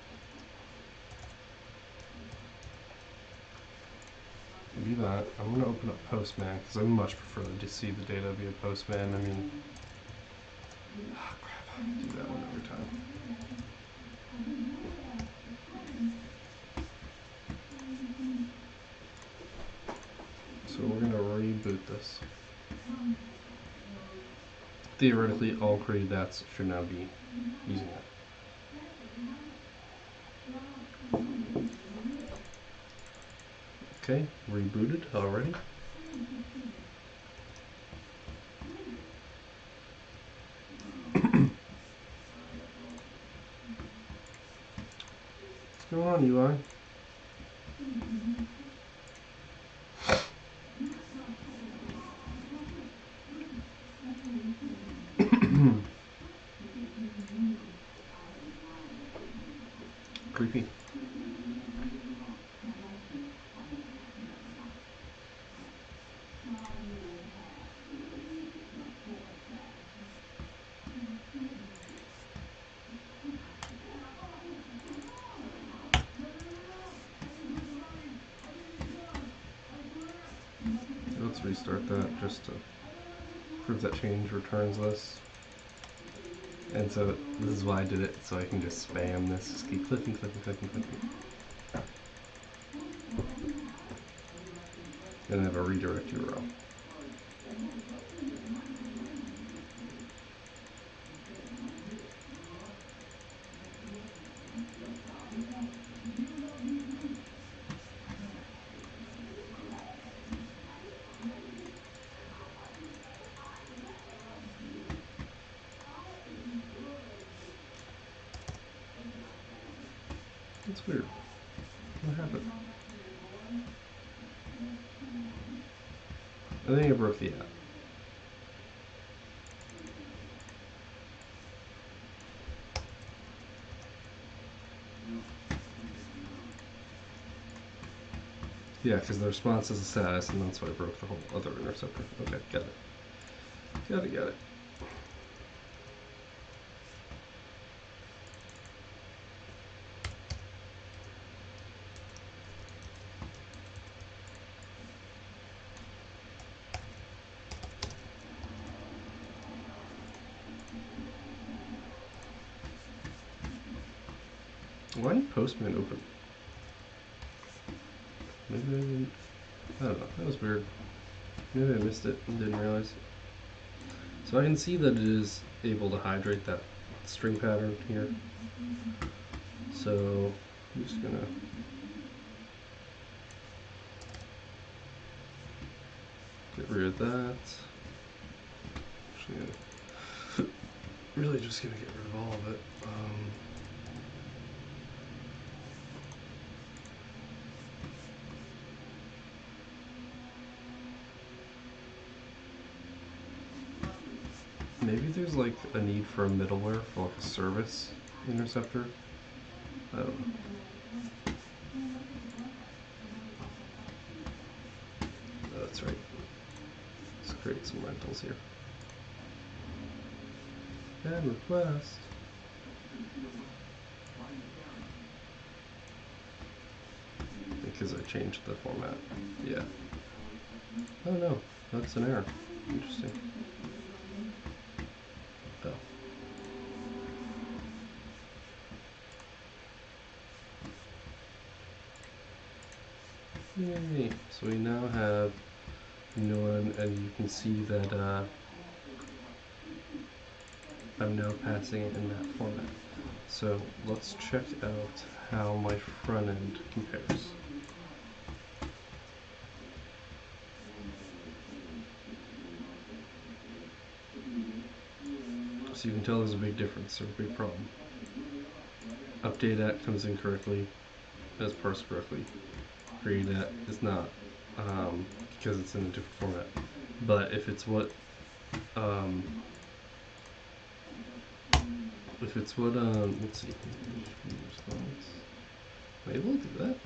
Do that. I'm going to open up Postman because I much prefer to see the data via Postman. I mean, oh crap, I do that one every time. So we're going to reboot this. Theoretically, all created apps should now be using that. Okay, rebooted already. What's going on, Eli? Creepy. Let's restart that just to prove that change returns this. And so this is why I did it, so I can just spam this. Just keep clicking, clicking, clicking, clicking. And have a redirect URL. That's weird. What happened? I think I broke the app. Yeah, because the response is a status, and that's why I broke the whole other interceptor. Okay, got it. Got it, got it. Why did Postman open? Maybe I didn't. I don't know. That was weird. Maybe I missed it and didn't realize. So I can see that it is able to hydrate that string pattern here. So I'm just gonna get rid of that. Actually, really just gonna get rid of all of it. Maybe there's like a need for a middleware for like a service interceptor. I don't know. Oh, that's right. Let's create some rentals here. Add request. Because I changed the format. Yeah. Oh no, that's an error. Interesting. Oh. Yay. So we now have new one, and you can see that I'm now passing it in that format. So let's check out how my front end compares. So you can tell there's a big difference or a big problem. Update at comes in correctly, as parsed correctly. Create at is not, because it's in a different format. But um, if it's what, let's see, response. Am I able to do that?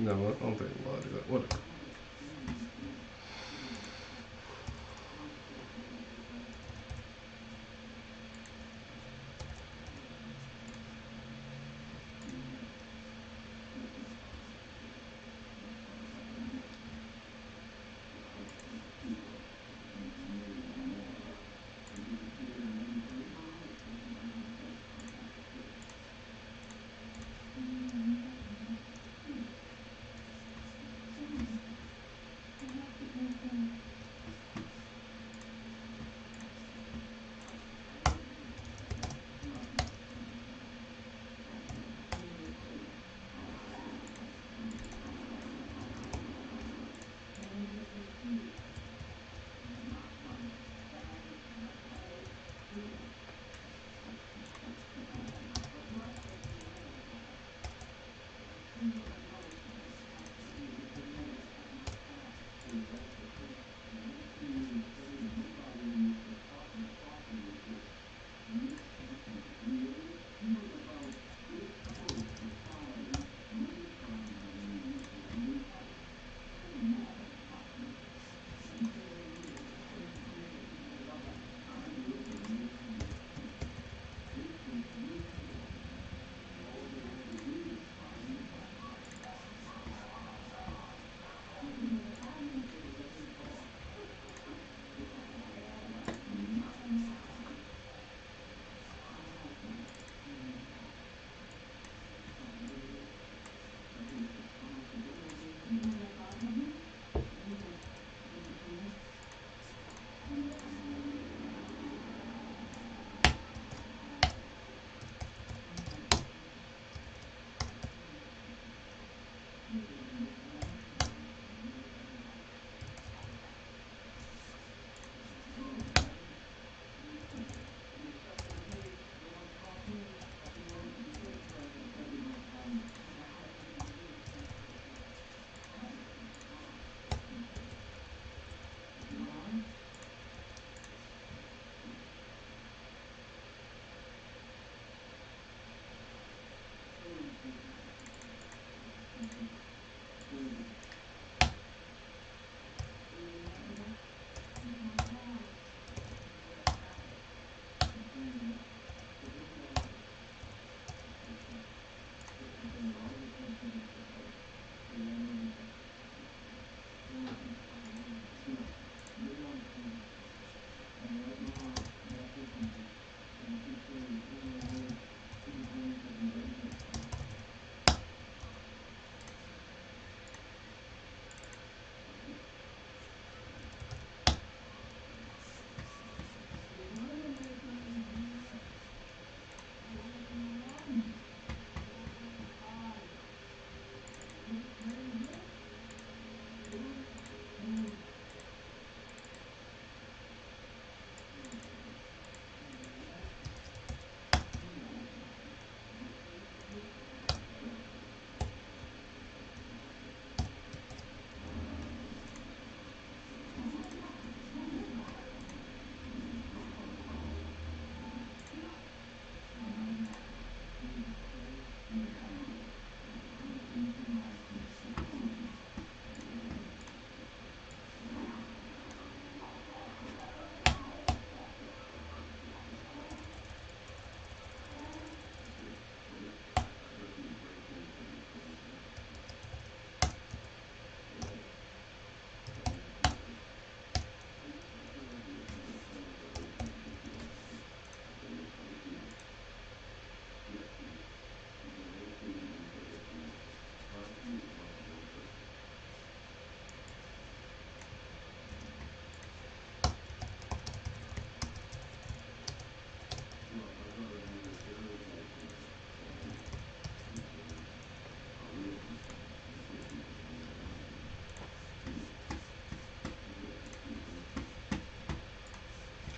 No, I don't think I'm allowed to do that. Whatever.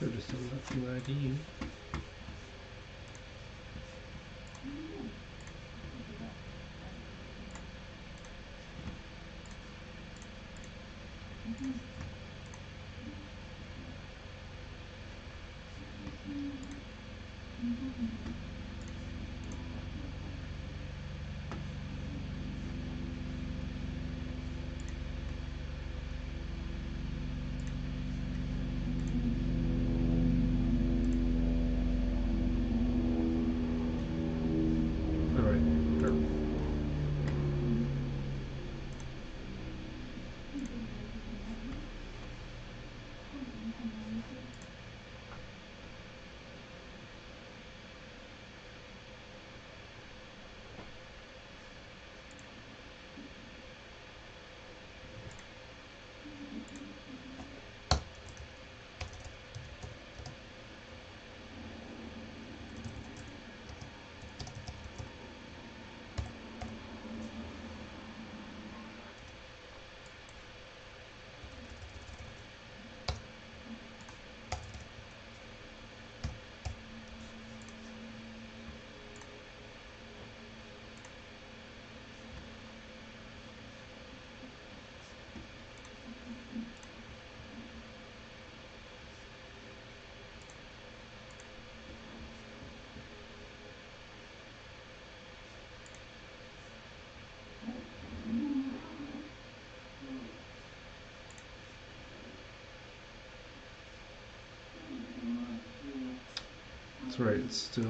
Should have done that from the ID. Alright, there. That's right, it's still.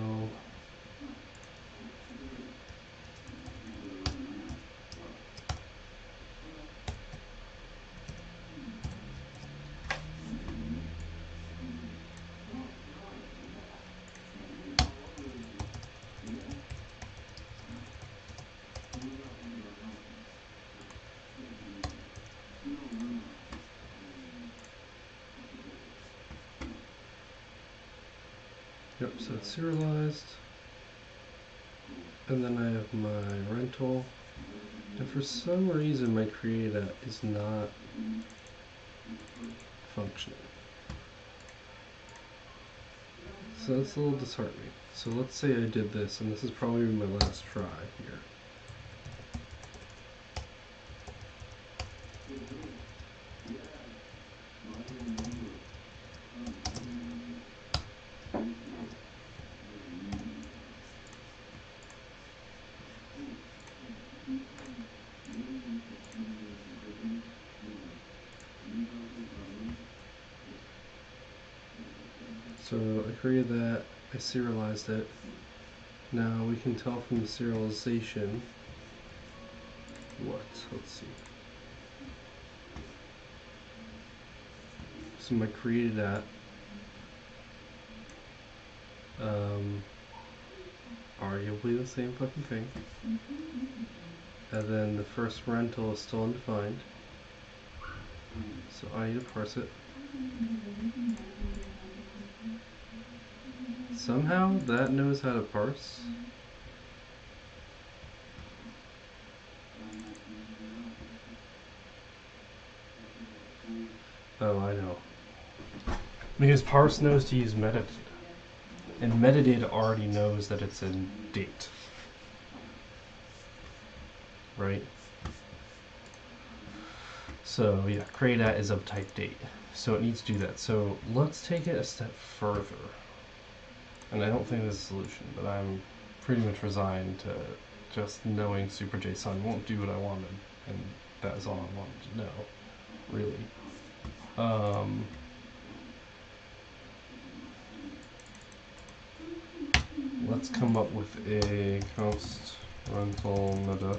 Yep, so it's serialized. And then I have my rental. And for some reason, my create is not functioning. So that's a little disheartening. So let's say I did this, and this is probably my last try here. So I created that, I serialized it. Now we can tell from the serialization what? Let's see. So I created that. Um, Arguably the same fucking thing. And then the first rental is still undefined. So I need to parse it. Somehow that knows how to parse. Oh, I know. Because parse knows to use metadata. And metadata already knows that it's in date. Right? So yeah, create@, is of type date. So it needs to do that. So let's take it a step further. And I don't think there's a solution, but I'm pretty much resigned to just knowing Super JSON won't do what I wanted, and that is all I wanted to know, really. Um, let's come up with a const rental meta.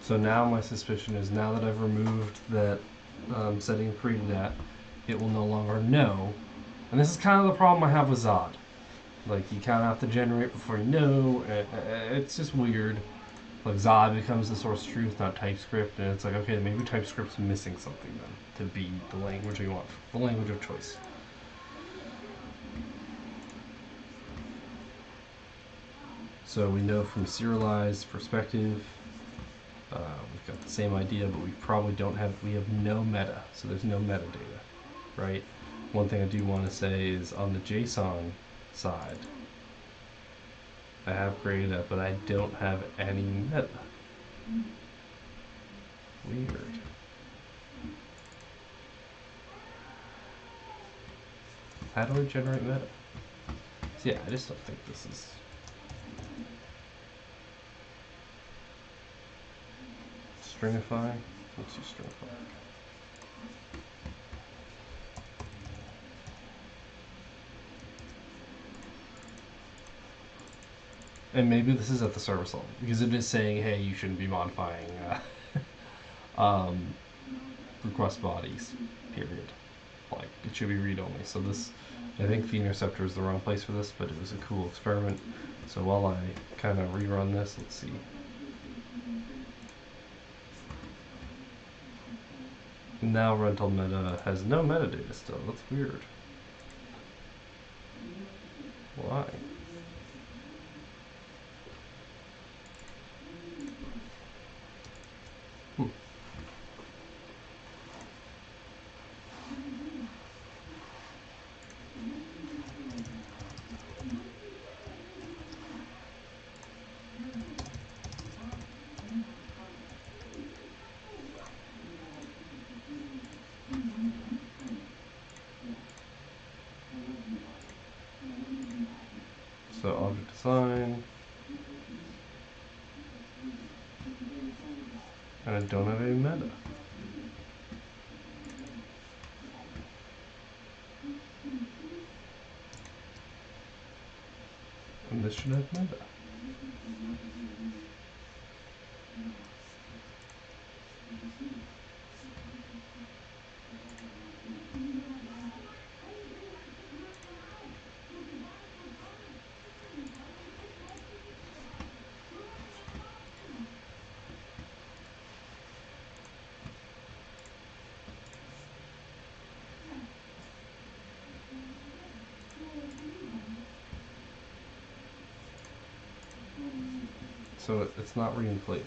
So now my suspicion is, now that I've removed that setting created@, it will no longer know. And this is kind of the problem I have with Zod. Like, you kind of have to generate before you know. It's just weird. Like, Zod becomes the source of truth, not TypeScript, and it's like, okay, maybe TypeScript's missing something then to be the language we want, the language of choice. So we know from a serialized perspective, we've got the same idea, but we probably don't have, we have no meta, so there's no metadata, right? One thing I do want to say is on the JSON side, I have created that, but I don't have any meta. Weird. How do I generate meta? So yeah, I just don't think this is. Stringify? Let's use Stringify. And maybe this is at the service level, because it is saying, hey, you shouldn't be modifying um, request bodies, period. Like, it should be read only. So this, I think the interceptor is the wrong place for this, but it was a cool experiment. So while I kind of rerun this, let's see. Now rental meta has no metadata still. That's weird. Why? Hmm. So object design, and I don't have any meta. And this should have meta. So it's not reinflated.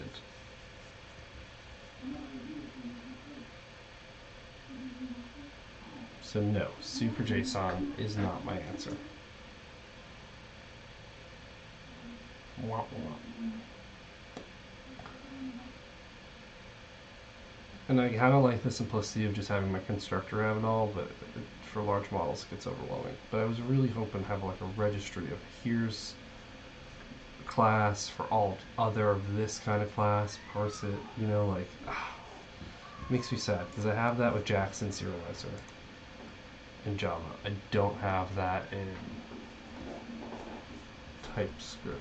So no, super JSON is not my answer. Wah, wah. And I kind of like the simplicity of just having my constructor have it all, but for large models it gets overwhelming. But I was really hoping to have like a registry of here's a class for all other of this kind of class, parse it, like makes me sad because I have that with Jackson Serializer in Java. I don't have that in TypeScript.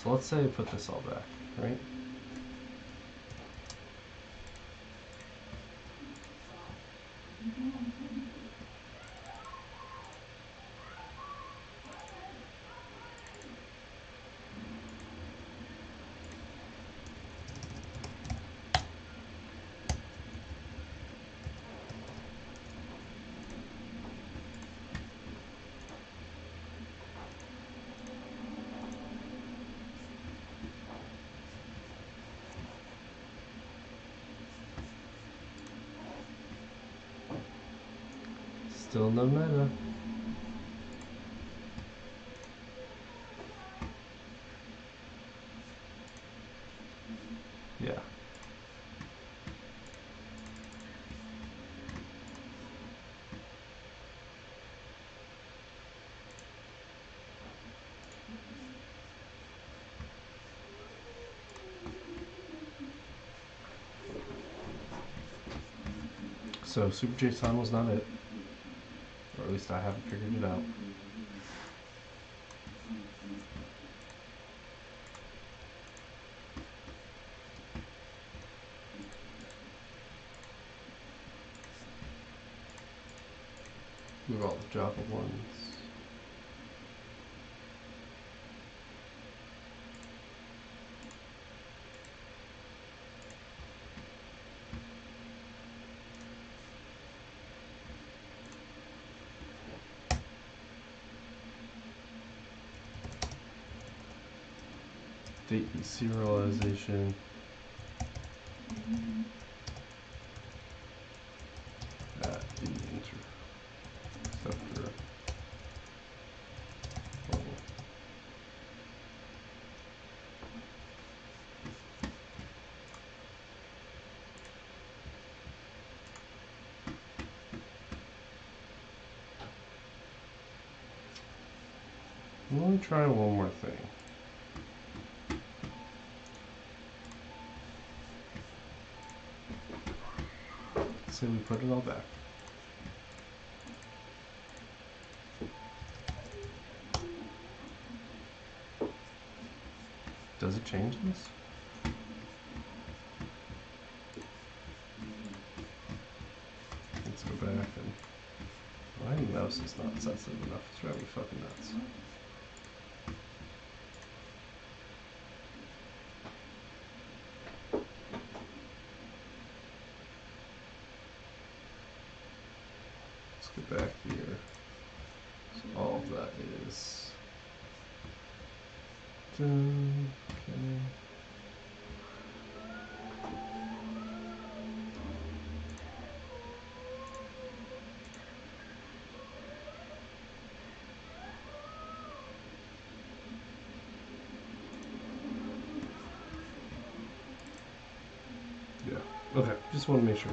So let's say I put this all back, right? Still no meta. Yeah. So Super JSON was not it, or at least I haven't figured it out. Move all the Java ones. Date deserialization. At the interceptor level. Let me try one more thing. Say we put it all back. Does it change this? Let's go back and my mouse is not sensitive enough. It's driving me fucking nuts. Let's get back here. So all of that is done. Okay. Yeah. Okay. Just want to make sure.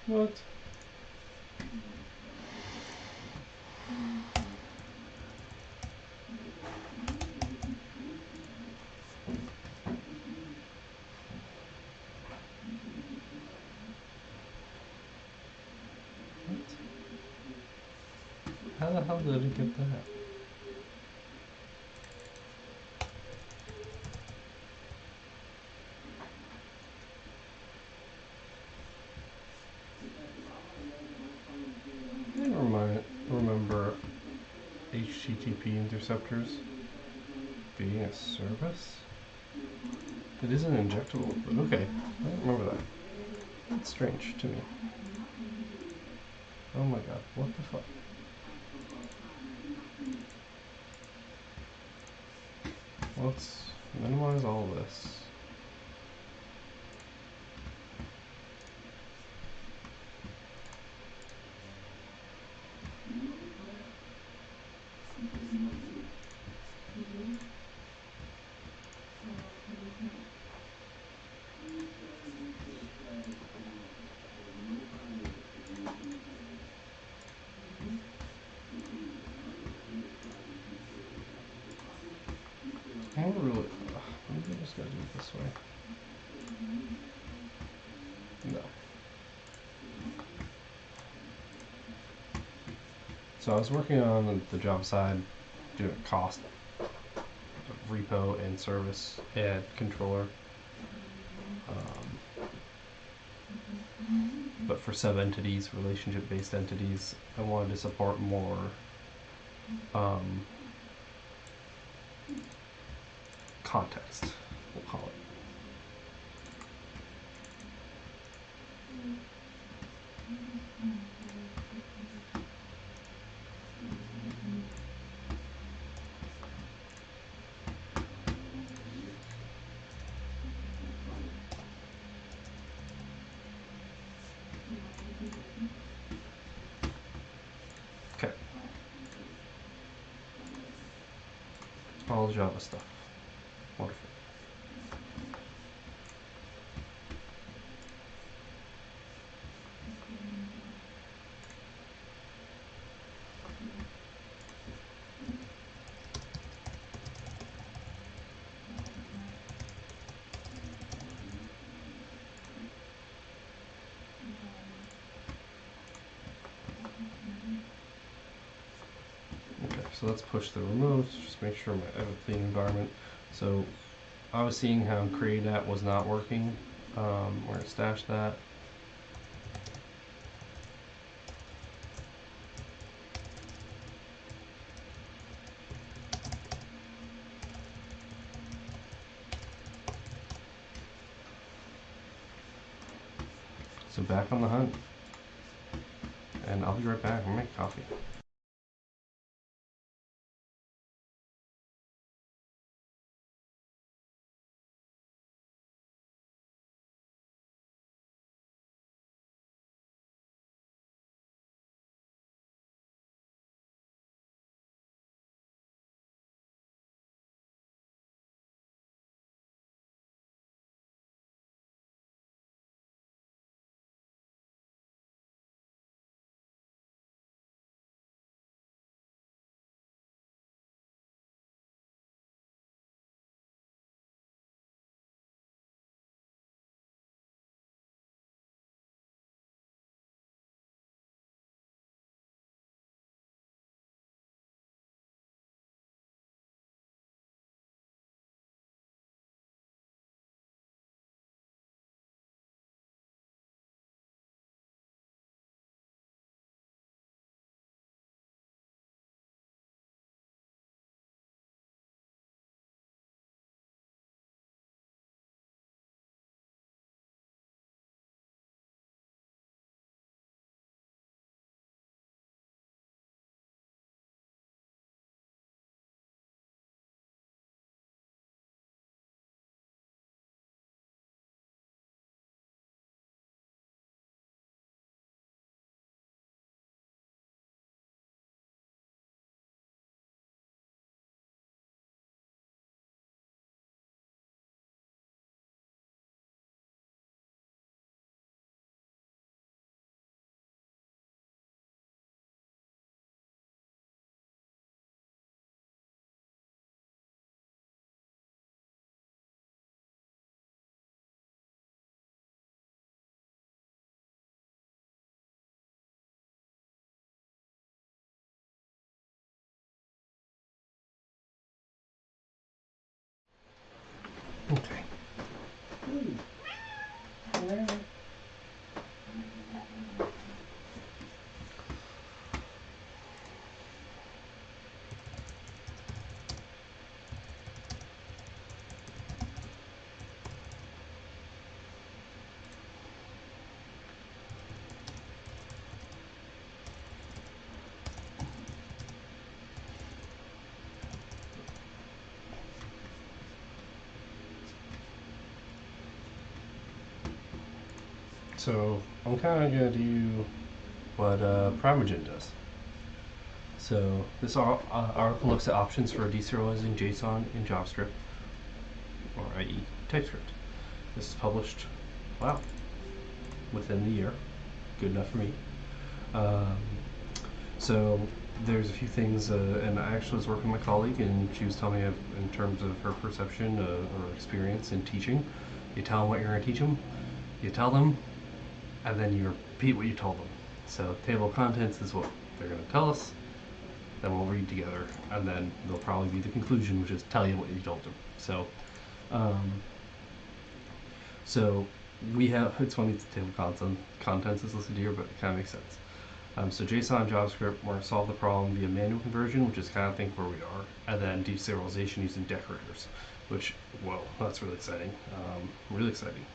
What? the hell did it get that? I remember HTTP interceptors being a service. It is an injectable, but okay. I don't remember that. That's strange to me. Oh my god, what the fuck? Let's minimize all this. I don't really. Maybe I just gotta do it this way. No. So I was working on the job side, doing cost, repo, and service and controller. But for sub entities, relationship based entities, I wanted to support more um, context, we'll call it. Okay, all Java stuff. Wonderful. Okay, so let's push the removes, just make sure I have a clean environment. So I was seeing how create at was not working. We're gonna stash that. So back on the hunt. And I'll be right back. I'm gonna make coffee. Okay. So I'm kind of gonna do what Primogen does. So this article looks at options for deserializing JSON in JavaScript, or i.e. TypeScript. This is published, wow, within the year. Good enough for me. Um, so there's a few things, and I actually was working with my colleague, and she was telling me in terms of her perception or experience in teaching. You tell them what you're going to teach them, you tell them, and then you repeat what you told them. So table of contents is what they're going to tell us. Then we'll read together, and then they'll probably be the conclusion, which is tell you what you told them. Um, so we have, it's funny the table of contents is listed here, but it kind of makes sense. So JSON and JavaScript, we're going to solve the problem via manual conversion, which is kind of think where we are, and then deserialization using decorators, which, whoa, that's really exciting. Really exciting.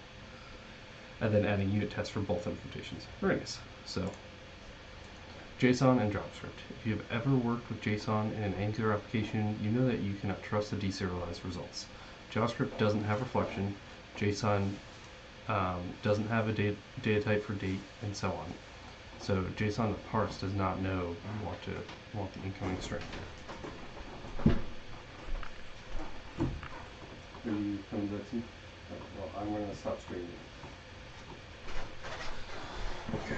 And then adding unit tests for both implementations. Very nice. So JSON and JavaScript. If you have ever worked with JSON in an Angular application, you know that you cannot trust the deserialized results. JavaScript doesn't have reflection. JSON doesn't have a data type for date, and so on. So JSON that parse does not know what the incoming string. Are you coming to that? Well, I'm going to stop streaming. Okay.